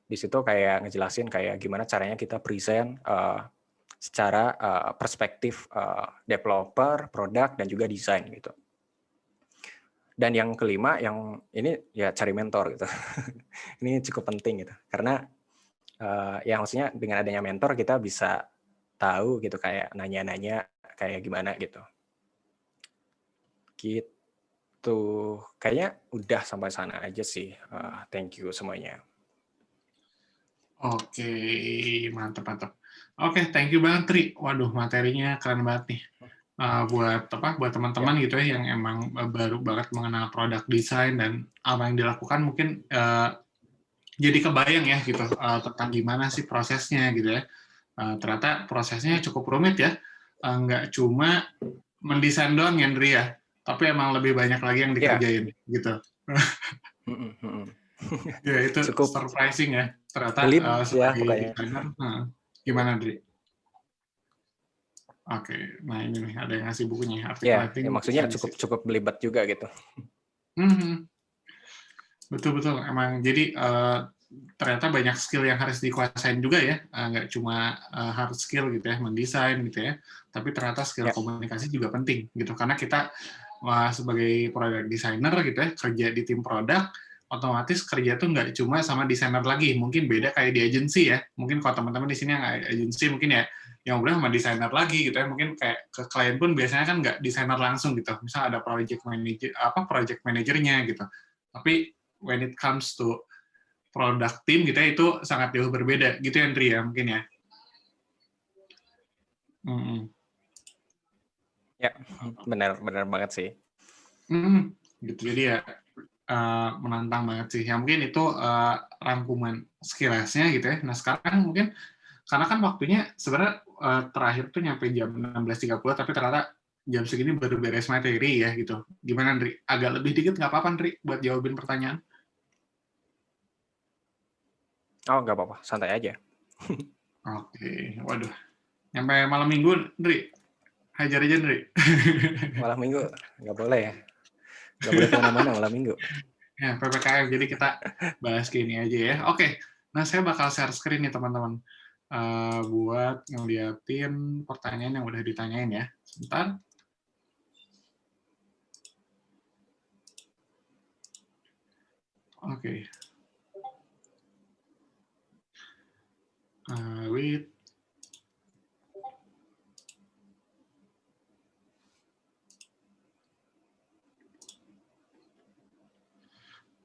Di situ kayak ngejelasin kayak gimana caranya kita present secara perspektif developer, produk, dan juga desain gitu. Dan yang kelima, yang ini ya cari mentor gitu. Ini cukup penting gitu, karena ya maksudnya dengan adanya mentor kita bisa tahu gitu, kayak nanya-nanya kayak gimana gitu. Gitu, kayaknya udah sampai sana aja sih. Thank you semuanya. Oke, mantap. Oke, thank you banget Tri. Waduh, materinya keren banget nih. Buat teman-teman gitu ya yang emang baru banget mengenal produk desain dan apa yang dilakukan, mungkin jadi kebayang ya gitu tentang gimana sih prosesnya gitu ya. Ternyata prosesnya cukup rumit ya. Nggak cuma mendesain doang ya, Andri ya, tapi emang lebih banyak lagi yang dikerjain gitu. Ya, itu Cukup surprising ya. Ternyata pelit ya sebagai pokoknya. desainer, gimana, Andri? Oke, nah ini nih ada yang ngasih bukunya, Ya, Articulating maksudnya Design Decision. cukup belibet juga gitu. Betul. Emang jadi ternyata banyak skill yang harus dikuasain juga ya, nggak cuma hard skill gitu ya, mendesain gitu ya, tapi ternyata skill komunikasi juga penting gitu, karena kita sebagai product designer gitu ya, kerja di tim produk, otomatis kerja tuh nggak cuma sama desainer lagi, mungkin beda kayak di agency ya, mungkin kalau teman-teman di sini yang agency mungkin ya, yang udah sama desainer lagi gitu ya, mungkin kayak ke klien pun biasanya kan nggak desainer langsung gitu, misal ada project manajernya gitu, tapi when it comes to product team gitu ya, itu sangat jauh berbeda gitu ya, Andri ya, mungkin ya. Ya, benar banget sih. Gitu, jadi ya menantang banget sih. Ya mungkin itu rangkuman skill-nya gitu ya. Nah sekarang mungkin karena kan waktunya sebenarnya terakhir tuh nyampe jam 16.30, tapi ternyata jam segini baru beres materi ya gitu. Gimana, Andri? Agak lebih dikit nggak apa-apa, Andri, buat jawabin pertanyaan? Oh, nggak apa-apa, santai aja. Oke, waduh. Nyampe malam minggu, Andri? Hajar aja, Andri. Malam minggu nggak boleh ya. Nggak boleh kemana-mana malam minggu. Ya, PPKM, jadi kita bahas gini aja ya. Oke, nah saya bakal share screen nih teman-teman. Buat ngeliatin pertanyaan yang udah ditanyain ya. Sebentar. Oke. Wait.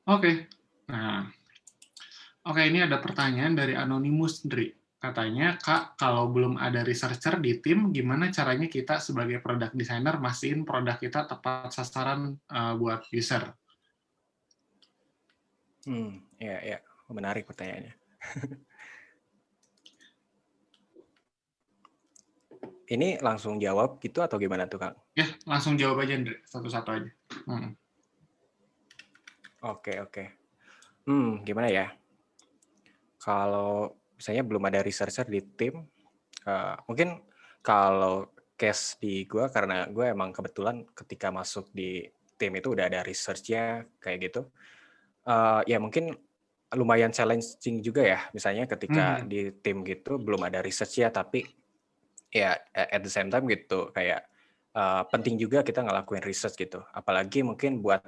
Oke. Nah, oke, ini ada pertanyaan dari Anonymous, Dri. Katanya, Kak, kalau belum ada researcher di tim, gimana caranya kita sebagai product designer mastiin produk kita tepat sasaran buat user? Ya, menarik pertanyaannya. Ini langsung jawab gitu atau gimana tuh, Kang? Ya, langsung jawab aja, Andre. Satu-satu aja. Oke. Gimana ya? Kalau misalnya belum ada researcher di tim, mungkin kalau case di gue, karena gue emang kebetulan ketika masuk di tim itu udah ada research-nya kayak gitu. Ya mungkin lumayan challenging juga ya, misalnya ketika di tim gitu belum ada research-nya, tapi ya at the same time gitu, kayak penting juga kita ngelakuin research gitu. Apalagi mungkin buat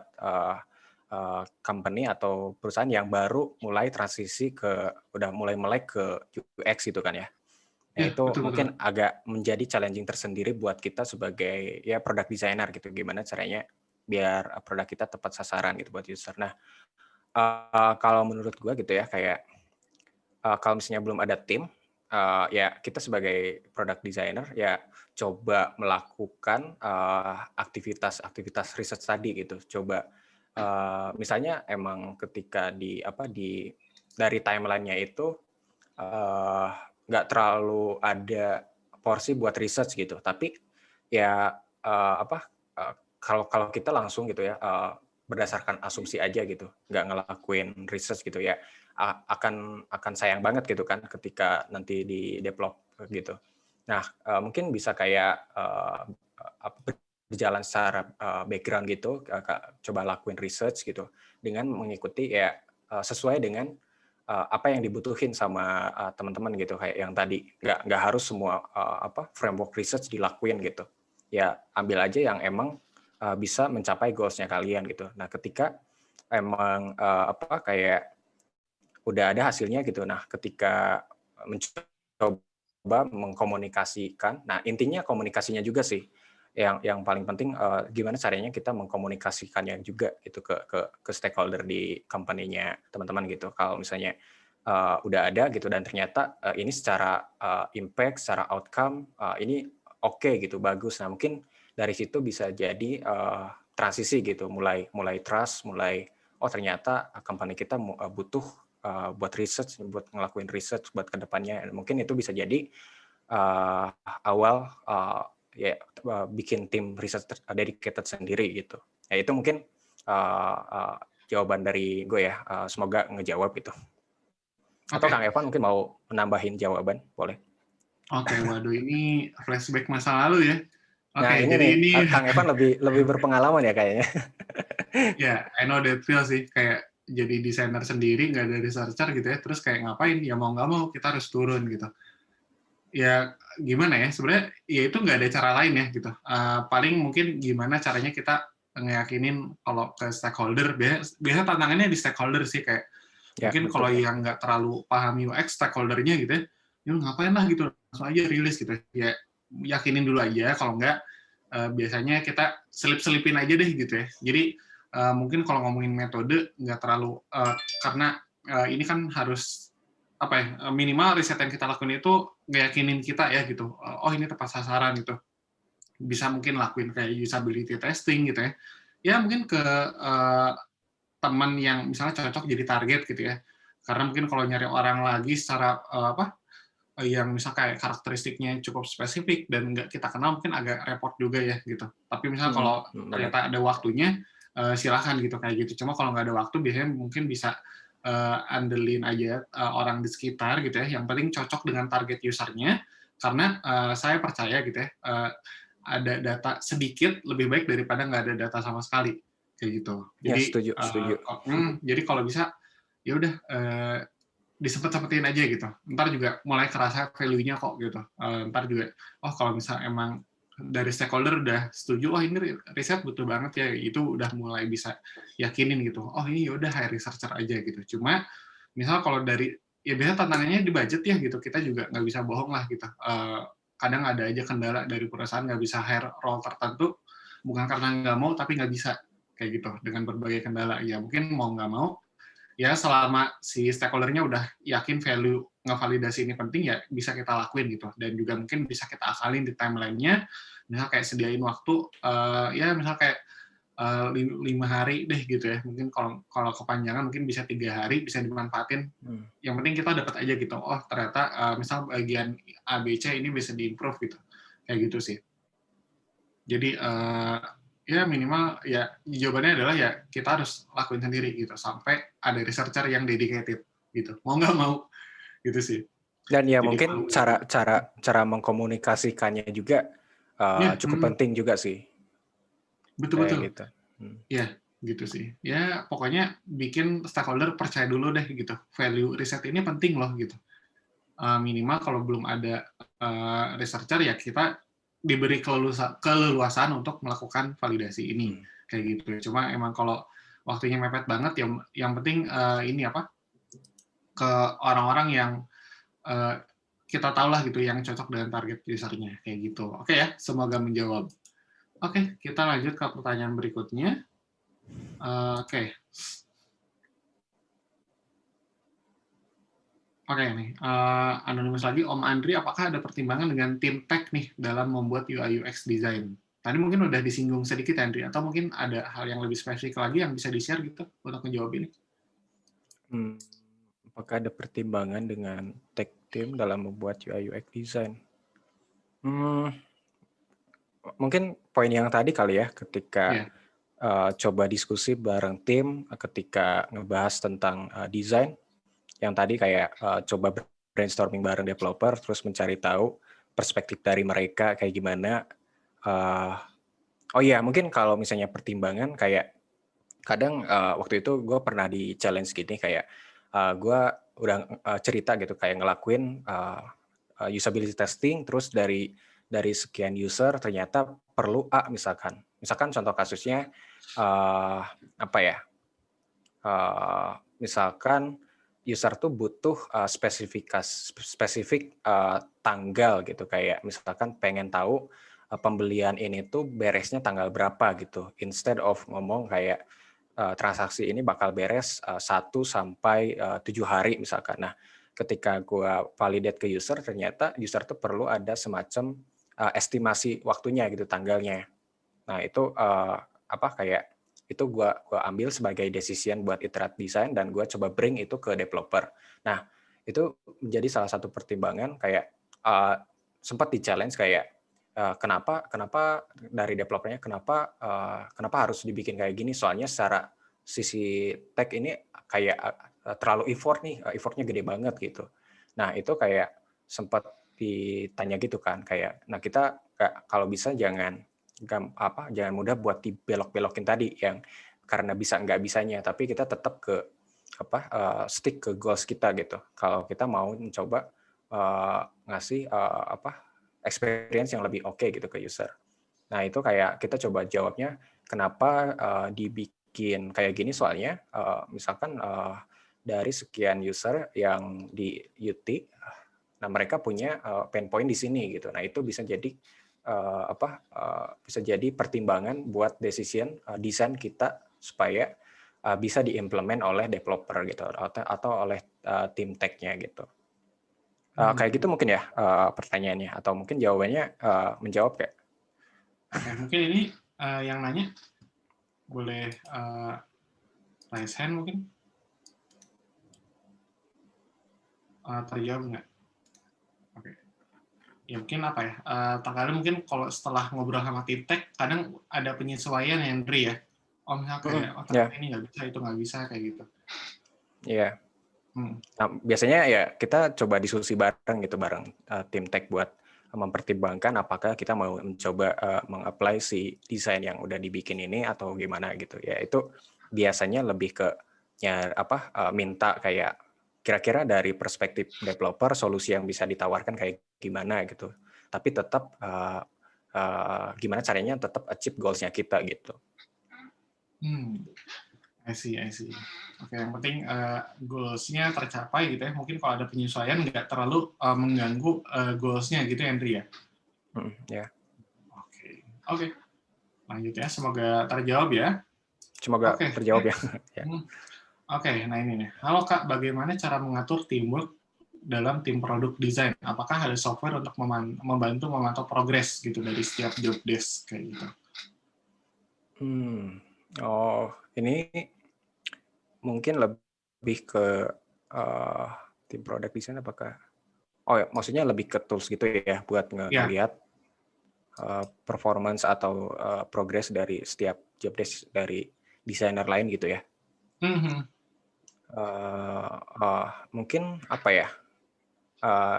company atau perusahaan yang baru mulai transisi udah mulai melek ke UX gitu kan ya. Nah, Ya, itu betul. mungkin agak menjadi challenging tersendiri buat kita sebagai ya product designer gitu. Gimana caranya biar produk kita tepat sasaran gitu buat user. Nah, kalau menurut gue gitu ya, kayak kalau misalnya belum ada tim, ya kita sebagai product designer ya coba melakukan aktivitas research tadi gitu. Coba misalnya emang ketika dari timeline-nya itu nggak terlalu ada porsi buat research gitu, tapi ya kalau kita langsung gitu ya berdasarkan asumsi aja gitu, nggak ngelakuin research gitu ya, akan sayang banget gitu kan ketika nanti di develop gitu. Nah, mungkin bisa kayak berjalan secara background gitu, coba lakuin research gitu dengan mengikuti ya sesuai dengan apa yang dibutuhin sama teman-teman gitu, kayak yang tadi nggak harus semua framework research dilakuin gitu. Ya ambil aja yang emang bisa mencapai goals-nya kalian gitu. Nah ketika emang kayak udah ada hasilnya gitu, nah ketika mencoba mengkomunikasikan, nah intinya komunikasinya juga sih yang paling penting, gimana caranya kita mengkomunikasikannya juga gitu ke stakeholder di company-nya teman-teman gitu. Kalau misalnya udah ada gitu dan ternyata ini secara impact, secara outcome ini oke gitu, bagus. Nah mungkin dari situ bisa jadi transisi gitu, mulai trust, mulai ternyata company kita butuh buat research, buat ngelakuin research buat kedepannya. Mungkin itu bisa jadi awal bikin tim riset dedicated sendiri gitu. Ya itu mungkin jawaban dari gue ya. Semoga ngejawab gitu. Atau Kang Evan mungkin mau menambahin jawaban, boleh? Oke, waduh ini flashback masa lalu ya. Nah ini jadi nih, Kang Evan lebih berpengalaman ya kayaknya. Ya, I know that feel sih. Kayak jadi desainer sendiri, nggak ada researcher gitu ya. Terus kayak ngapain? Ya mau nggak mau kita harus turun gitu. Ya gimana ya, sebenarnya ya itu nggak ada cara lain ya gitu. Paling mungkin gimana caranya kita ngeyakinin kalau ke stakeholder, biasanya tantangannya di stakeholder sih, kayak Ya, mungkin betul. kalau yang nggak terlalu paham UX stakeholdernya gitu ya ngapain lah gitu, langsung aja rilis gitu. Ya yakinin dulu aja, kalau nggak biasanya kita selip-selipin aja deh gitu ya. Jadi mungkin kalau ngomongin metode nggak terlalu karena ini kan harus apa ya, minimal riset yang kita lakuin itu ngeyakinin kita ya gitu, oh ini tepat sasaran gitu. Bisa mungkin lakuin kayak usability testing gitu ya. Ya mungkin ke teman yang misalnya cocok jadi target gitu ya. Karena mungkin kalau nyari orang lagi secara yang misal kayak karakteristiknya cukup spesifik dan nggak kita kenal mungkin agak repot juga ya gitu. Tapi misalnya kalau ternyata ada waktunya, silakan gitu kayak gitu. Cuma kalau nggak ada waktu biasanya mungkin bisa andelin aja orang di sekitar gitu ya. Yang penting cocok dengan target usernya. Karena saya percaya gitu ya, ada data sedikit lebih baik daripada nggak ada data sama sekali kayak gitu. Jadi ya, setuju. Jadi kalau bisa ya udah disempet-sempetin aja gitu. Ntar juga mulai kerasa value-nya kok gitu. Ntar juga, oh kalau misal emang dari stakeholder udah setuju, oh ini riset butuh banget ya, itu udah mulai bisa yakinin gitu. Oh ini yaudah hire researcher aja gitu. Cuma misal kalau dari, ya biasanya tantangannya di budget ya gitu, kita juga nggak bisa bohong lah gitu. Kadang ada aja kendala dari perusahaan nggak bisa hire role tertentu, bukan karena nggak mau, tapi nggak bisa kayak gitu, dengan berbagai kendala. Ya mungkin mau nggak mau, ya selama si stakeholder-nya udah yakin value ngevalidasi ini penting, ya bisa kita lakuin gitu. Dan juga mungkin bisa kita akalin di timeline-nya, misal kayak sediain waktu, ya misal kayak 5 hari deh gitu ya. Mungkin kalau kepanjangan mungkin bisa 3 hari, bisa dimanfaatin. Yang penting kita dapat aja gitu, oh ternyata misal bagian A, B, C ini bisa di-improve gitu. Kayak gitu sih. Jadi ya minimal ya jawabannya adalah ya kita harus lakuin sendiri gitu sampai ada researcher yang dedicated gitu, mau nggak mau gitu sih. Dan ya jadi mungkin cara mengkomunikasikannya juga cukup penting juga sih. Betul gitu. Ya gitu sih ya, pokoknya bikin stakeholder percaya dulu deh gitu, value riset ini penting loh gitu. Minimal kalau belum ada researcher ya kita diberi keleluasan untuk melakukan validasi ini kayak gitu. Cuma emang kalau waktunya mepet banget, yang penting ini apa, ke orang-orang yang kita tahu lah gitu yang cocok dengan target usernya kayak gitu. Oke ya, semoga menjawab. Oke, kita lanjut ke pertanyaan berikutnya. Oke. Oke nih, anonimus lagi, Om Andri, apakah ada pertimbangan dengan tim tech nih dalam membuat UI UX design? Tadi mungkin udah disinggung sedikit, Andri, atau mungkin ada hal yang lebih spesifik lagi yang bisa di-share gitu untuk menjawab ini? Apakah ada pertimbangan dengan tech team dalam membuat UI UX design? Mungkin poin yang tadi kali ya, ketika coba diskusi bareng tim, ketika ngebahas tentang desain, yang tadi kayak coba brainstorming bareng developer, terus mencari tahu perspektif dari mereka kayak gimana. Oh iya, mungkin kalau misalnya pertimbangan kayak kadang waktu itu gue pernah di challenge gini kayak gue cerita gitu kayak ngelakuin usability testing, terus dari sekian user ternyata perlu A misalkan contoh kasusnya apa ya, misalkan user tuh butuh spesifik tanggal gitu, kayak misalkan pengen tahu pembelian ini tuh beresnya tanggal berapa gitu, instead of ngomong kayak transaksi ini bakal beres 1 sampai 7 hari misalkan. Nah, ketika gua validate ke user, ternyata user tuh perlu ada semacam estimasi waktunya gitu, tanggalnya. Nah, itu kayak itu gua ambil sebagai decision buat iterate design, dan gua coba bring itu ke developer. Nah, itu menjadi salah satu pertimbangan kayak sempat di-challenge kayak kenapa dari developernya kenapa harus dibikin kayak gini, soalnya secara sisi tech ini kayak terlalu effortnya gede banget gitu. Nah, itu kayak sempat ditanya gitu kan, kayak nah kita kalau bisa jangan mudah buat dibelok-belokin tadi yang karena bisa nggak bisanya, tapi kita tetap ke stick ke goals kita gitu. Kalau kita mau mencoba ngasih experience yang lebih oke gitu ke user. Nah, itu kayak kita coba jawabnya kenapa dibikin kayak gini, soalnya misalkan dari sekian user yang di UT, nah mereka punya pain point di sini gitu. Nah, itu bisa jadi bisa jadi pertimbangan buat decision desain kita supaya bisa diimplement oleh developer gitu, atau oleh tim tech-nya gitu. Kayak gitu mungkin ya pertanyaannya, atau mungkin jawabannya menjawab kayak. Oke, mungkin ini yang nanya boleh raise hand mungkin. Terjawab nggak? Oke. Ya mungkin apa ya, terkadang mungkin kalau setelah ngobrol sama tim tech, kadang ada penyesuaian ya, Andri ya? Misalnya kayak, ternyata ini nggak bisa, itu nggak bisa, kayak gitu. Iya. Nah, biasanya ya kita coba diskusi bareng gitu, bareng tim tech buat mempertimbangkan apakah kita mau mencoba meng-apply si desain yang udah dibikin ini atau gimana gitu. Ya itu biasanya lebih ke minta kayak kira-kira dari perspektif developer solusi yang bisa ditawarkan kayak gimana gitu. Tapi tetap gimana caranya tetap achieve goals-nya kita gitu. I see. Oke, yang penting goals-nya tercapai gitu ya. Mungkin kalau ada penyesuaian nggak terlalu mengganggu goals-nya gitu ya, Andri ya? Ya. Oke. Lanjut ya, semoga terjawab ya. Semoga terjawab ya. Oke, nah ini nih. Halo Kak, bagaimana cara mengatur teamwork dalam tim produk desain? Apakah ada software untuk membantu memantau progres gitu dari setiap job desk kayak gitu? Ini mungkin lebih ke tim product design apakah? Ya, maksudnya lebih ke tools gitu ya buat ngelihat performance atau progress dari setiap job desk dari desainer lain gitu ya. Mungkin apa ya?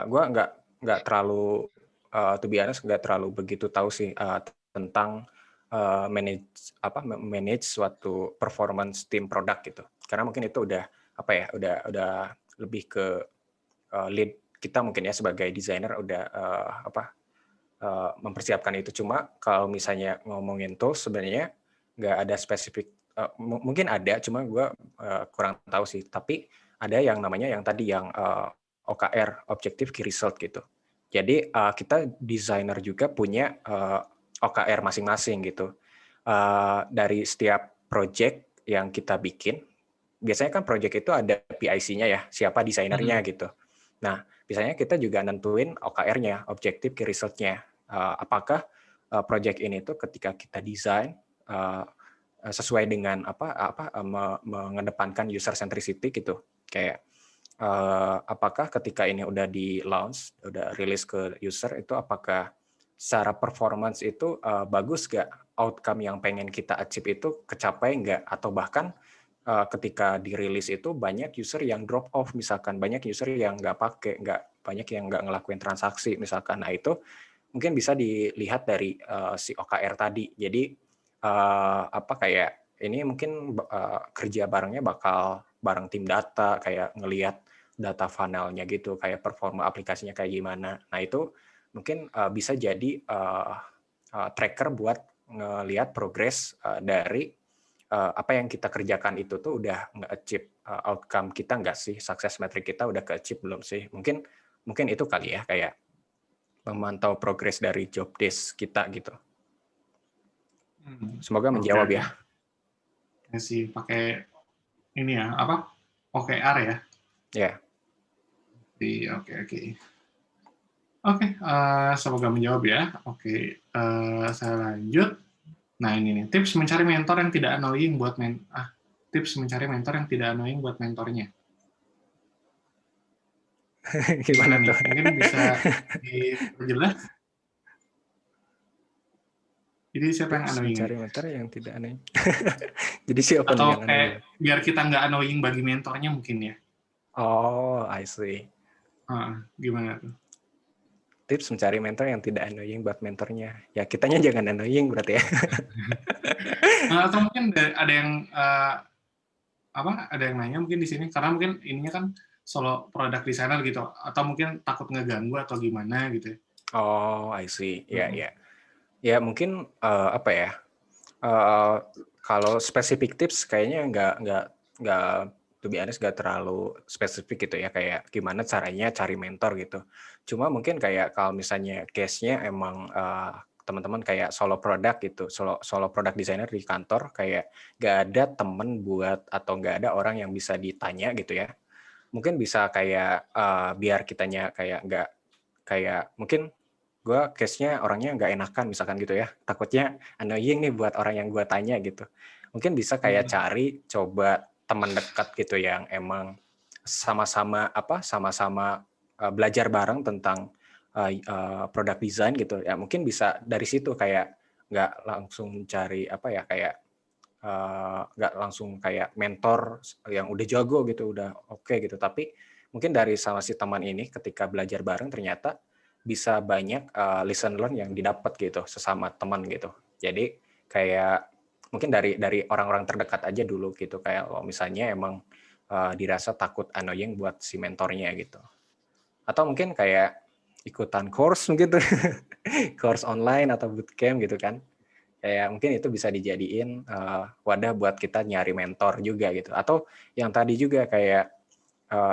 Gue nggak terlalu to be honest, nggak terlalu begitu tahu sih tentang manage suatu performance tim produk gitu. Karena mungkin itu udah lebih ke lead kita mungkin ya sebagai desainer udah mempersiapkan itu. Cuma kalau misalnya ngomongin tools sebenarnya nggak ada spesifik, mungkin ada, cuma gue kurang tahu sih. Tapi ada yang namanya yang tadi yang OKR, Objective Key Result gitu. Jadi kita desainer juga punya OKR masing-masing gitu. Dari setiap project yang kita bikin, biasanya kan project itu ada PIC-nya ya, siapa desainernya gitu. Nah, biasanya kita juga nentuin OKR-nya, Objective Key Result-nya. Apakah project ini tuh ketika kita desain sesuai dengan mengedepankan user centricity gitu. Kayak apakah ketika ini udah di launch, udah rilis ke user, itu apakah secara performance itu bagus nggak, outcome yang pengen kita achieve itu kecapai nggak, atau bahkan ketika dirilis itu banyak user yang drop off misalkan, banyak user yang nggak pakai, banyak yang nggak ngelakuin transaksi misalkan. Nah itu mungkin bisa dilihat dari si OKR tadi. Jadi kayak ini mungkin kerja barengnya bakal bareng tim data, kayak ngelihat data funnel-nya gitu, kayak performa aplikasinya kayak gimana. Nah itu mungkin bisa jadi tracker buat ngelihat progres dari apa yang kita kerjakan itu tuh udah nge-achieve outcome kita nggak sih, success metric kita udah ke-achieve belum sih. Mungkin itu kali ya, kayak memantau progres dari job desk kita gitu. Semoga menjawab ya. Ya sih, pakai ini ya, apa? OKR ya? Ya. Oke. Oke, semoga menjawab ya. Oke, saya lanjut. Nah, ini nih, tips mencari mentor yang tidak annoying buat tips mencari mentor yang tidak annoying buat mentornya. Gimana nih? tuh? Mungkin bisa diperjelas. Jadi siapa yang Tips annoying mencari nih? mentor yang tidak annoying. Jadi siapa nih yang Atau annoying? kayak biar kita nggak annoying bagi mentornya mungkin ya. Oh, I see. Gimana tuh? Tips mencari mentor yang tidak annoying buat mentornya. Ya, kitanya jangan annoying berarti ya. Atau mungkin ada yang ada yang nanya mungkin di sini karena mungkin ininya kan solo product designer gitu, atau mungkin takut ngeganggu atau gimana gitu. Oh, I see. Ya. Ya mungkin apa ya? Kalau spesifik tips kayaknya nggak to be honest nggak terlalu spesifik gitu ya, kayak gimana caranya cari mentor gitu. Cuma mungkin kayak kalau misalnya case-nya emang teman-teman kayak solo product gitu, solo product designer di kantor, kayak nggak ada temen buat atau nggak ada orang yang bisa ditanya gitu ya. Mungkin bisa kayak biar kitanya kayak nggak kayak mungkin gue case-nya orangnya nggak enakan misalkan gitu ya, takutnya annoying nih buat orang yang gue tanya gitu. Mungkin bisa kayak cari coba teman dekat gitu yang emang sama-sama belajar bareng tentang product design gitu ya. Mungkin bisa dari situ, kayak nggak langsung cari nggak langsung kayak mentor yang udah jago gitu, udah oke gitu, tapi mungkin dari sama si teman ini ketika belajar bareng ternyata bisa banyak listen learn yang didapat gitu sesama teman gitu. Jadi kayak mungkin dari orang-orang terdekat aja dulu gitu, kayak kalau misalnya emang dirasa takut annoying buat si mentornya gitu. Atau mungkin kayak ikutan course gitu, course online atau bootcamp gitu kan. Kayak mungkin itu bisa dijadiin wadah buat kita nyari mentor juga gitu. Atau yang tadi juga kayak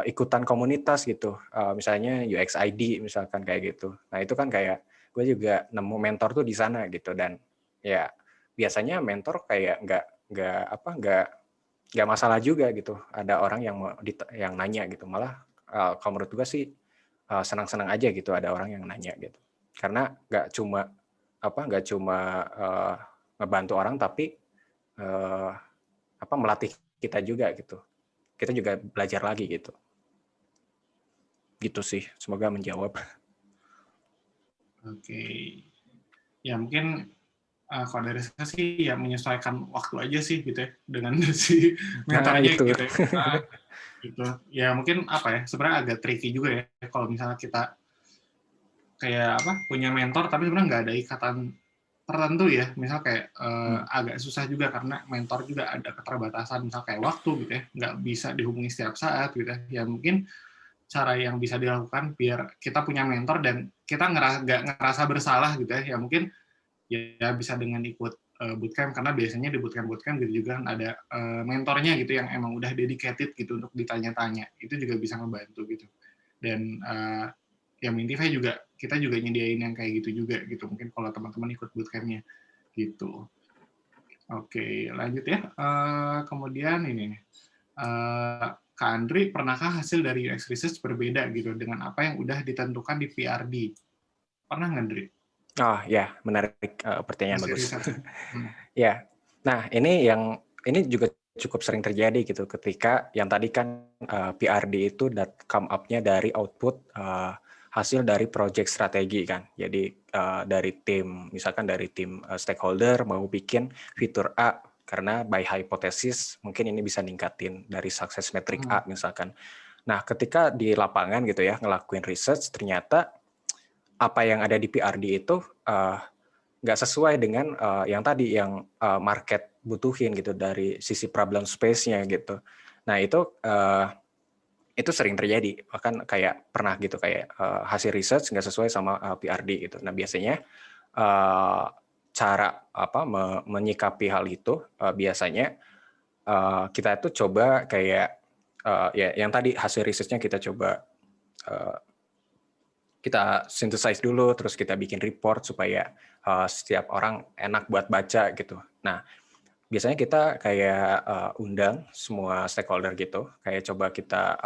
ikutan komunitas gitu, misalnya UXID misalkan kayak gitu. Nah itu kan kayak gue juga nemu mentor tuh di sana gitu, dan ya biasanya mentor kayak nggak masalah juga gitu. Ada orang yang nanya gitu, malah kalau menurut gue sih senang-senang aja gitu ada orang yang nanya gitu. Karena nggak cuma ngebantu orang, tapi melatih kita juga gitu. Kita juga belajar lagi gitu. Gitu sih, semoga menjawab. Oke. Ya mungkin kalau dari saya sih ya menyesuaikan waktu aja sih gitu ya dengan si mentornya Itu. gitu ya. Gitu. Ya mungkin sebenarnya agak tricky juga ya kalau misalnya kita kayak punya mentor tapi sebenarnya nggak ada ikatan tertentu ya, misal kayak agak susah juga karena mentor juga ada keterbatasan, misal kayak waktu gitu ya, nggak bisa dihubungi setiap saat gitu ya. Mungkin cara yang bisa dilakukan biar kita punya mentor dan kita nggak ngerasa bersalah gitu ya mungkin ya bisa dengan ikut bootcamp, karena biasanya di bootcamp gitu juga kan ada mentornya gitu yang emang udah dedicated gitu untuk ditanya-tanya, itu juga bisa ngebantu gitu. Dan yang Mintify juga kita juga nyediain yang kayak gitu juga gitu, mungkin kalau teman-teman ikut bootcampnya gitu. Oke, lanjut ya. Kemudian ini nih, Kak Andri, pernahkah hasil dari UX research berbeda gitu dengan apa yang udah ditentukan di PRD? Pernah nggak, Andri? Oh ya, menarik, pertanyaan Hasil bagus. riset. Ya, nah ini juga cukup sering terjadi gitu, ketika yang tadi kan PRD itu come up-nya dari output hasil dari project strategi kan. Jadi dari tim, misalkan dari tim stakeholder mau bikin fitur A, karena by hypothesis mungkin ini bisa ningkatin dari success metric A misalkan. Nah, ketika di lapangan gitu ya, ngelakuin research, ternyata apa yang ada di PRD itu nggak sesuai dengan yang tadi yang market butuhin gitu dari sisi problem space-nya gitu. Nah, itu itu sering terjadi, bahkan kayak pernah gitu kayak hasil research nggak sesuai sama PRD gitu. Nah biasanya cara menyikapi hal itu biasanya kita itu coba kayak ya yang tadi hasil researchnya kita coba kita synthesize dulu, terus kita bikin report supaya setiap orang enak buat baca gitu. Nah biasanya kita kayak undang semua stakeholder gitu, kayak coba kita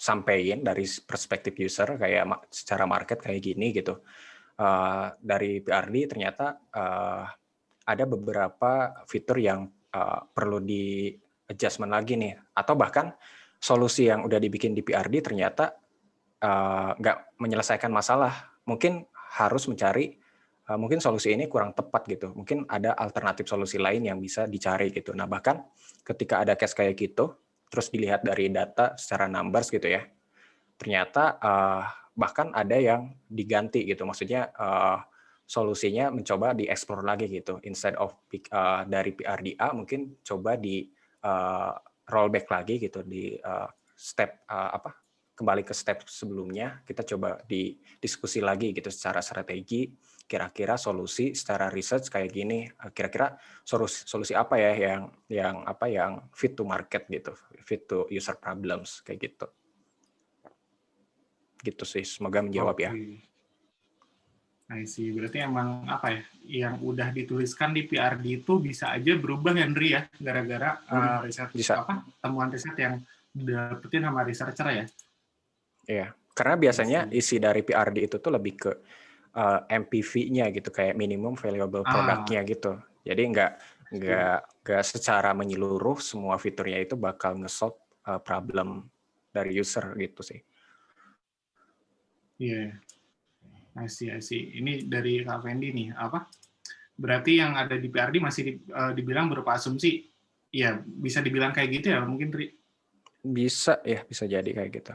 sampein dari perspektif user, kayak secara market kayak gini gitu. Dari PRD ternyata ada beberapa fitur yang perlu di adjustment lagi nih, atau bahkan solusi yang udah dibikin di PRD ternyata nggak menyelesaikan masalah. Mungkin harus mencari mungkin solusi ini kurang tepat gitu. Mungkin ada alternatif solusi lain yang bisa dicari gitu. Nah, bahkan ketika ada case kayak gitu, terus dilihat dari data secara numbers gitu ya, ternyata bahkan ada yang diganti gitu. Maksudnya solusinya mencoba dieksplor lagi gitu. Instead of dari PRDA mungkin coba di rollback lagi gitu di step kembali ke step sebelumnya, kita coba diskusi lagi gitu secara strategi, kira-kira solusi secara research kayak gini, kira-kira solusi apa ya yang fit to market gitu, fit to user problems kayak gitu. Gitu sih, semoga menjawab ya. I see. Berarti emang apa ya, yang udah dituliskan di PRD itu bisa aja berubah ya, Andri ya, gara-gara riset bisa. temuan riset yang dapetin sama researcher ya. Iya, karena biasanya isi dari PRD itu tuh lebih ke MPV-nya gitu, kayak minimum valuable product-nya gitu. Jadi nggak secara menyeluruh semua fiturnya itu bakal nge-solve problem dari user gitu sih. Iya. I see. Ini dari Kak Fendi nih, berarti yang ada di PRD masih dibilang berupa asumsi. Ya, bisa dibilang kayak gitu ya, mungkin, Tri? Bisa jadi kayak gitu.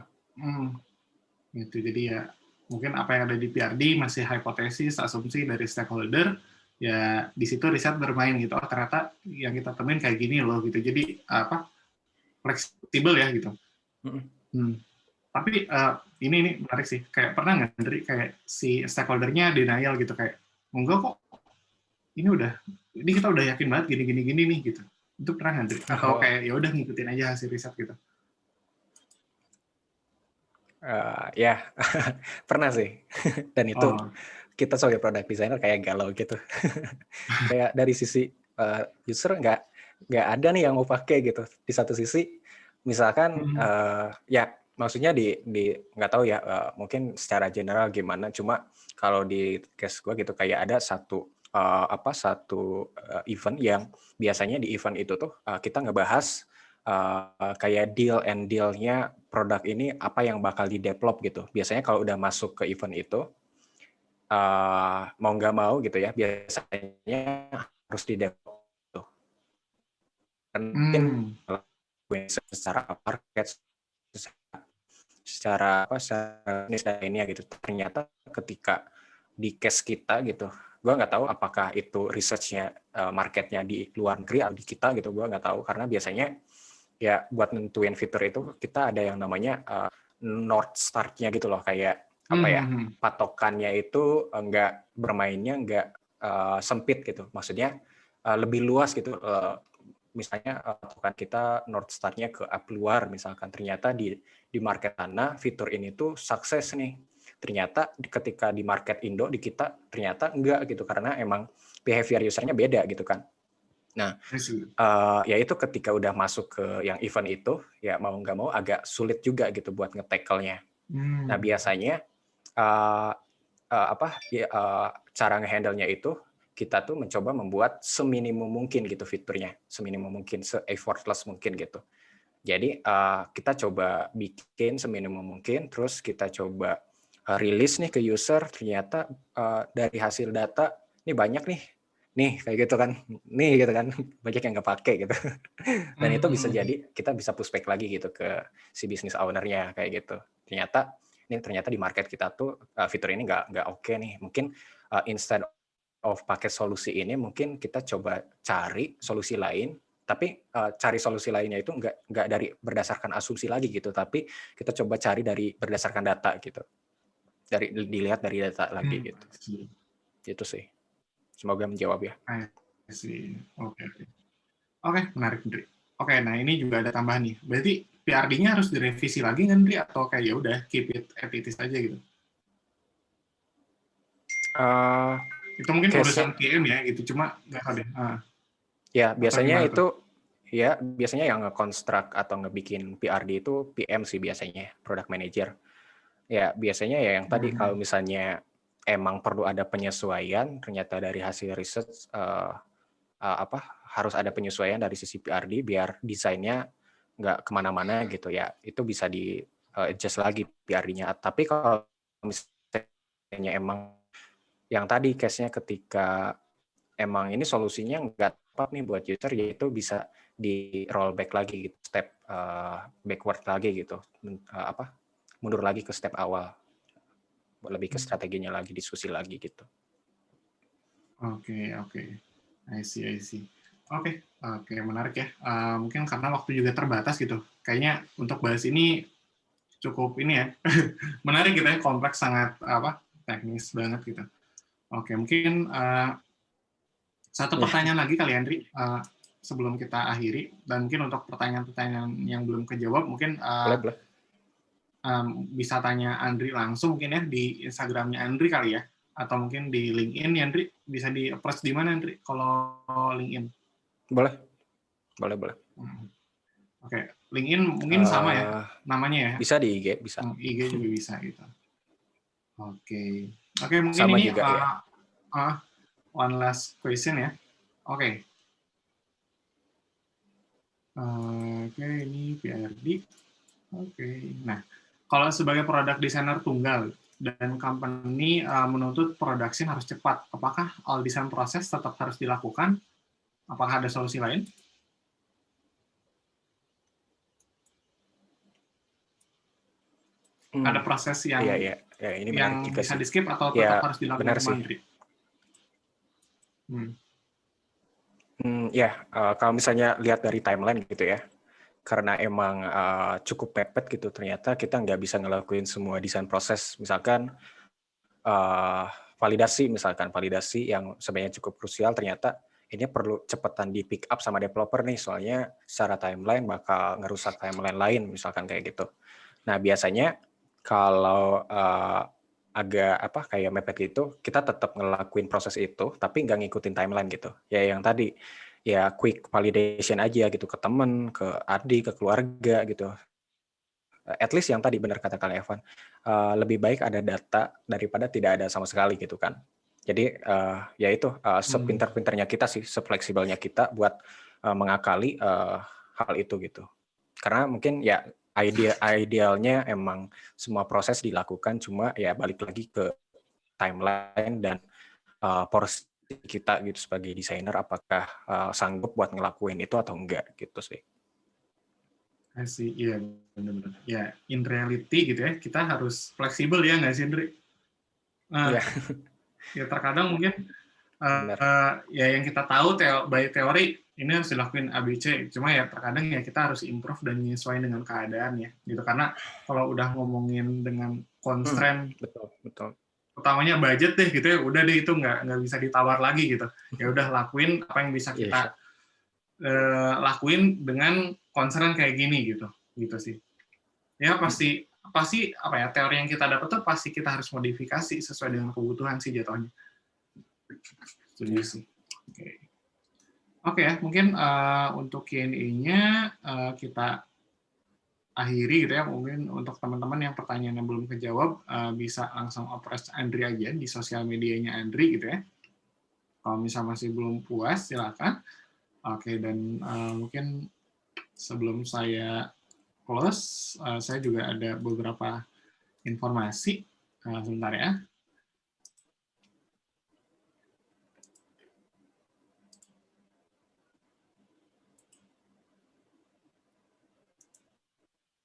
Gitu. Jadi ya, mungkin apa yang ada di PRD masih hipotesis, asumsi dari stakeholder, ya di situ riset bermain gitu. Oh, ternyata yang kita temuin kayak gini loh gitu. Jadi fleksibel ya gitu. Tapi ini menarik sih. Kayak pernah nggak dari kayak si stakeholder-nya denial gitu, kayak enggak kok, ini kita udah yakin banget gini nih gitu. Itu pernah nggak? Atau kayak ya udah ngikutin aja hasil riset gitu? Ya pernah sih. Dan itu kita sebagai product designer kayak galau gitu. Kayak dari sisi user nggak ada nih yang mau pakai gitu. Di satu sisi misalkan ya maksudnya di nggak tahu ya mungkin secara general gimana, cuma kalau di case gue gitu kayak ada satu event yang biasanya di event itu tuh kita ngebahas kayak deal-nya produk ini apa yang bakal di-develop gitu. Biasanya kalau udah masuk ke event itu mau nggak mau gitu ya, biasanya harus di-develop tuh. Mungkin secara market, secara bisnis lainnya gitu. Ternyata ketika di case kita gitu, gue nggak tahu apakah itu research-nya marketnya di luar negeri atau di kita gitu, gue nggak tahu, karena biasanya ya buat nentuin fitur itu kita ada yang namanya North Star-nya gitu loh, kayak patokannya itu bermainnya nggak sempit gitu, maksudnya lebih luas gitu. Misalnya patokan kita North Star-nya ke app luar misalkan, ternyata di market sana fitur ini tuh sukses nih, ternyata ketika di market Indo di kita ternyata enggak gitu, karena emang behavior usernya beda gitu kan. Nah, ya itu ketika udah masuk ke yang event itu, ya mau nggak mau agak sulit juga gitu buat nge-tackle-nya. Nah, biasanya cara nge-handle-nya itu kita tuh mencoba membuat seminimum mungkin gitu fiturnya, seminimum mungkin, se-effortless mungkin gitu. Jadi kita coba bikin seminimum mungkin, terus kita coba rilis nih ke user, ternyata dari hasil data, ini banyak nih kayak gitu kan, banyak yang nggak pakai gitu. Dan itu bisa jadi kita bisa pushback lagi gitu ke si business owner-nya kayak gitu. Ternyata di market kita tuh fitur ini nggak oke nih. Mungkin instead of pakai solusi ini, mungkin kita coba cari solusi lain Tapi cari solusi lainnya itu nggak dari berdasarkan asumsi lagi gitu, tapi kita coba cari dari berdasarkan data gitu, dilihat dari data lagi gitu. Itu sih. Semoga menjawab ya. Oke. Oke, menarik, Ndri. Oke, nah ini juga ada tambahan nih. Berarti PRD-nya harus direvisi lagi nggak, Ndri? Atau kayak ya udah keep it as it is aja gitu? Itu mungkin urusan PM ya gitu, cuma nggak tahu deh. Ya, biasanya itu biasanya yang nge-construct atau ngebikin PRD itu PM sih biasanya, product manager. Ya, biasanya ya yang tadi kalau misalnya emang perlu ada penyesuaian, ternyata dari hasil riset harus ada penyesuaian dari sisi PRD biar desainnya nggak kemana-mana gitu ya, itu bisa di adjust lagi PRD-nya. Tapi kalau misalnya emang yang tadi case-nya ketika emang ini solusinya nggak tepat nih buat user, yaitu bisa di rollback lagi gitu, step backward lagi gitu, mundur lagi ke step awal, lebih ke strateginya lagi, diskusi lagi gitu. Oke. I see. Oke, menarik ya. Mungkin karena waktu juga terbatas gitu. Kayaknya untuk bahas ini cukup ini ya, menarik gitu ya, kompleks, sangat teknis banget gitu. Oke, mungkin satu pertanyaan lagi kali, Andri, sebelum kita akhiri, dan mungkin untuk pertanyaan-pertanyaan yang belum kejawab, mungkin boleh. Bisa tanya Andri langsung mungkin ya di Instagramnya Andri kali ya, atau mungkin di LinkedIn ya, Andri. Bisa di-approach di mana, Andri, kalau LinkedIn? Boleh. Oke, LinkedIn mungkin sama ya namanya ya? Bisa di IG, bisa. IG juga bisa gitu. Oke, mungkin sama ini juga, ya. One last question ya. Oke, ini PRD. Nah, kalau sebagai product designer tunggal dan company menuntut production harus cepat, apakah all design proses tetap harus dilakukan? Apakah ada solusi lain? Ada proses yang ini yang juga bisa sih. di-skip atau tetap harus dilakukan Mandiri? Ya, kalau misalnya lihat dari timeline gitu ya, karena emang cukup mepet gitu, ternyata kita nggak bisa ngelakuin semua desain proses. Misalkan validasi yang sebenarnya cukup krusial, ternyata ini perlu cepetan di pick up sama developer nih, soalnya secara timeline bakal ngerusak timeline lain, misalkan kayak gitu. Nah, biasanya kalau agak kayak mepet gitu, kita tetap ngelakuin proses itu, tapi nggak ngikutin timeline gitu. Ya yang tadi, ya quick validation aja gitu, ke temen, ke adik, ke keluarga gitu. At least yang tadi benar kata Kang Evan, lebih baik ada data daripada tidak ada sama sekali gitu kan. Jadi ya itu sepintar-pintarnya kita sih, sefleksibelnya kita buat mengakali hal itu gitu. Karena mungkin ya idealnya emang semua proses dilakukan, cuma ya balik lagi ke timeline dan porsi kita gitu sebagai desainer, apakah sanggup buat ngelakuin itu atau enggak gitu sih. Iya, benar-benar. Ya, in reality gitu ya, kita harus fleksibel ya, nggak sih, Indri? Ya terkadang mungkin ya yang kita tahu by teori ini harus dilakuin ABC, cuma ya terkadang ya kita harus improve dan menyesuaikan dengan keadaan ya, gitu. Karena kalau udah ngomongin dengan constraint, betul. utamanya budget deh gitu ya, udah deh itu nggak bisa ditawar lagi gitu. Ya udah lakuin apa yang bisa kita lakuin dengan concern kayak gini gitu sih. Ya pasti apa ya, teori yang kita dapat tuh pasti kita harus modifikasi sesuai dengan kebutuhan sih jatuhnya. Setuju sih. Oke ya, mungkin untuk Q&A-nya kita akhiri gitu ya. Mungkin untuk teman-teman yang pertanyaan yang belum kejawab bisa langsung approach Andri aja di sosial medianya Andri gitu ya. Kalau misalnya masih belum puas silakan. Oke, dan mungkin sebelum saya close, saya juga ada beberapa informasi. Sebentar ya.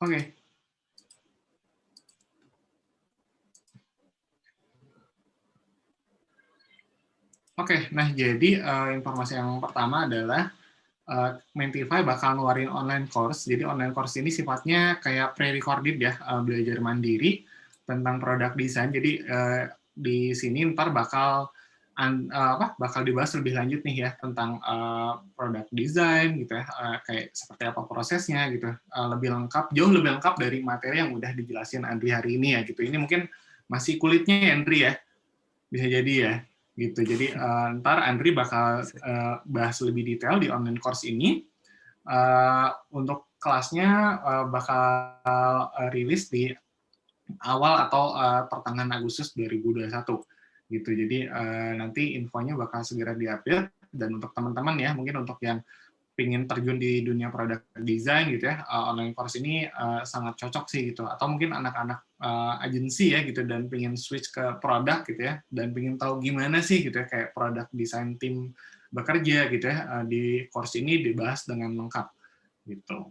Oke. Oke, nah jadi informasi yang pertama adalah Mentify bakal ngeluarin online course. Jadi online course ini sifatnya kayak pre-recorded ya, belajar mandiri tentang produk desain. Jadi di sini ntar bakal dibahas lebih lanjut nih ya tentang produk desain gitu ya, kayak seperti apa prosesnya gitu, lebih lengkap, jauh lebih lengkap dari materi yang udah dijelasin Andri hari ini ya gitu. Ini mungkin masih kulitnya ya Andri ya, bisa jadi ya gitu. Jadi ntar Andri bakal bahas lebih detail di online course ini. Untuk kelasnya bakal rilis di awal atau pertengahan Agustus 2021 gitu. Jadi nanti infonya bakal segera diupdate. Dan untuk teman-teman ya, mungkin untuk yang ingin terjun di dunia product design gitu ya, online course ini sangat cocok sih gitu. Atau mungkin anak-anak agensi ya gitu dan pengen switch ke produk gitu ya, dan pengen tahu gimana sih gitu ya kayak product design tim bekerja gitu ya, di course ini dibahas dengan lengkap gitu.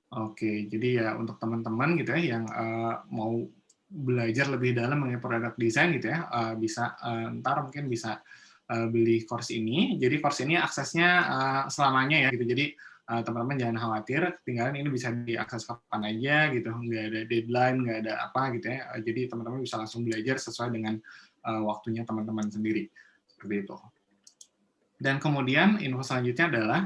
Oke, jadi ya untuk teman-teman gitu ya yang mau belajar lebih dalam mengenai product design gitu ya, bisa ntar mungkin bisa beli course ini. Jadi course ini aksesnya selamanya ya gitu. Jadi teman-teman jangan khawatir, ketinggalan ini bisa diakses kapan aja gitu, nggak ada deadline, nggak ada apa gitu ya. Jadi teman-teman bisa langsung belajar sesuai dengan waktunya teman-teman sendiri. Seperti itu. Dan kemudian info selanjutnya adalah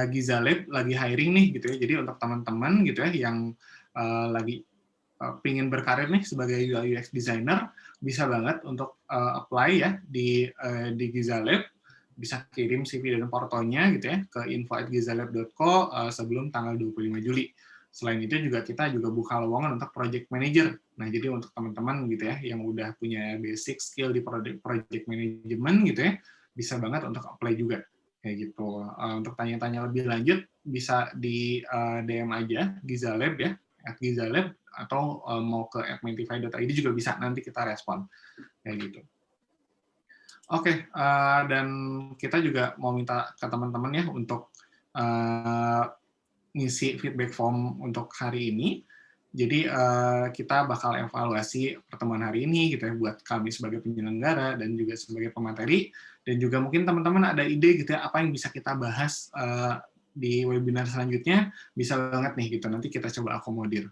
Giza Lab lagi hiring nih gitu ya. Jadi untuk teman-teman gitu ya yang lagi pingin berkarir nih sebagai UI UX designer, bisa banget untuk apply ya di Giza Lab. Bisa kirim CV dan portonya gitu ya ke info@gizalab.co sebelum tanggal 25 Juli. Selain itu juga kita juga buka lowongan untuk project manager. Nah, jadi untuk teman-teman gitu ya yang udah punya basic skill di project management gitu ya, bisa banget untuk apply juga kayak gitu. Untuk tanya-tanya lebih lanjut bisa di DM aja Gizalab ya, @gizalab, atau mau ke @mentify.id juga bisa, nanti kita respon kayak gitu. Oke, dan kita juga mau minta ke teman-teman ya untuk ngisi feedback form untuk hari ini. Jadi kita bakal evaluasi pertemuan hari ini gitu ya, buat kami sebagai penyelenggara dan juga sebagai pemateri, dan juga mungkin teman-teman ada ide gitu ya apa yang bisa kita bahas di webinar selanjutnya, bisa banget nih gitu, nanti kita coba akomodir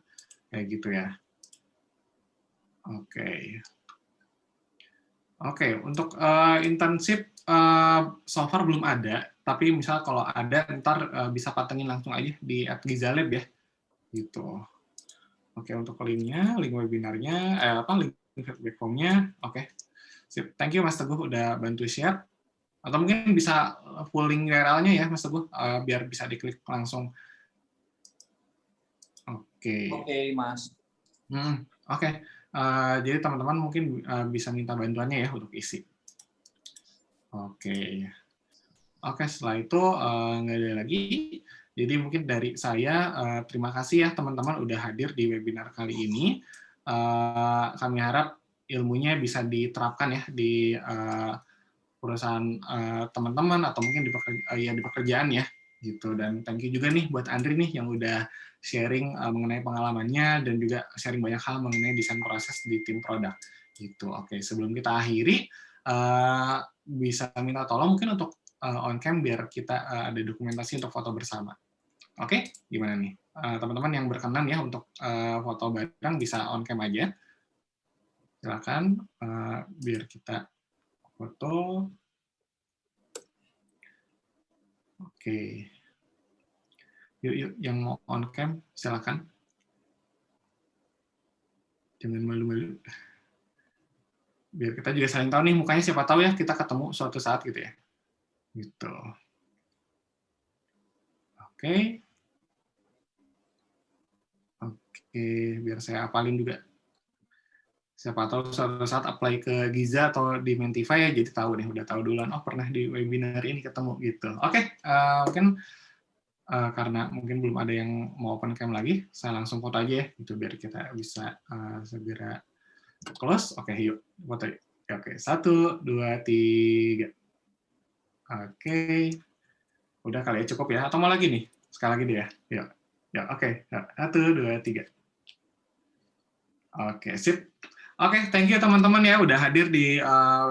kayak gitu ya. Oke. Oke, untuk internship so far belum ada, tapi misal kalau ada ntar bisa patengin langsung aja di @gizalab ya, gitu. Oke, untuk linknya, link webinarnya, link feedback form-nya, oke. Sip. Thank you Mas Teguh udah bantu share. Atau mungkin bisa full link URL-nya ya Mas Teguh, biar bisa diklik langsung. Oke. Oke, Mas. Oke. Jadi teman-teman mungkin bisa minta bantuannya ya untuk isi. Oke. Oke, setelah itu nggak ada lagi. Jadi mungkin dari saya, terima kasih ya teman-teman udah hadir di webinar kali ini. Kami harap ilmunya bisa diterapkan ya di perusahaan teman-teman atau mungkin di pekerjaan ya gitu. Dan thank you juga nih buat Andri nih yang udah sharing mengenai pengalamannya dan juga sharing banyak hal mengenai desain proses di tim produk gitu. Oke, sebelum kita akhiri bisa minta tolong mungkin untuk on cam biar kita ada dokumentasi untuk foto bersama. Oke, gimana nih? Teman-teman yang berkenan ya untuk foto bareng bisa on cam aja. Silakan biar kita foto. Oke. Yuk yang mau on cam silakan. Jangan malu-malu. Biar kita juga saling tahu nih mukanya, siapa tahu ya kita ketemu suatu saat gitu ya. Gitu. Oke. Oke, biar saya apalin juga. Siapa tahu suatu saat apply ke Giza atau di Mentify ya, jadi tahu nih, udah tahu duluan, oh pernah di webinar ini ketemu gitu. Oke, mungkin karena mungkin belum ada yang mau open cam lagi, saya langsung foto aja ya, gitu biar kita bisa segera close. Oke, yuk foto. Oke, 1, 2, 3. Oke, udah kali ya, cukup ya, atau mau lagi nih? Sekali lagi deh ya. Yuk. Ya, oke. 1, 2, 3. Oke, sip. Oke, thank you teman-teman ya udah hadir di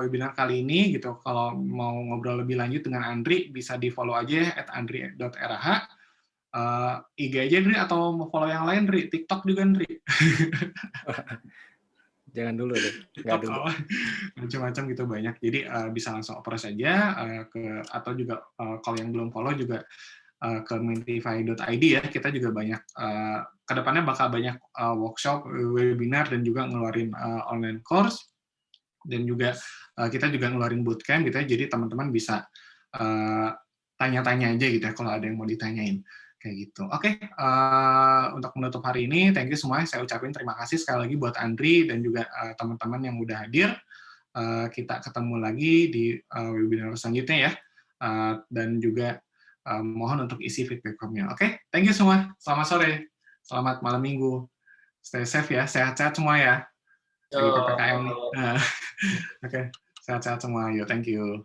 webinar kali ini gitu. Kalau mau ngobrol lebih lanjut dengan Andri, bisa di-follow aja ya @andri.rh. IG aja, Andri, atau mau follow yang lain, Andri? TikTok juga, Andri? Jangan dulu deh, nggak TikTok, dulu. macam-macam gitu banyak. Jadi bisa langsung approach aja, atau juga kalau yang belum follow juga ke mentify.id ya. Kita juga banyak, kedepannya bakal banyak workshop, webinar, dan juga ngeluarin online course, dan juga kita juga ngeluarin bootcamp gitu ya. Jadi teman-teman bisa tanya-tanya aja gitu ya kalau ada yang mau ditanyain. Kayak gitu. Oke, untuk menutup hari ini, thank you semua. Saya ucapin terima kasih sekali lagi buat Andri dan juga teman-teman yang udah hadir. Kita ketemu lagi di webinar selanjutnya ya. Dan juga mohon untuk isi feedback formnya. Oke, thank you semua. Selamat sore. Selamat malam minggu. Stay safe ya. Sehat-sehat semua ya. Lagi PPKM nih. Oke, sehat-sehat semua. Yo, thank you.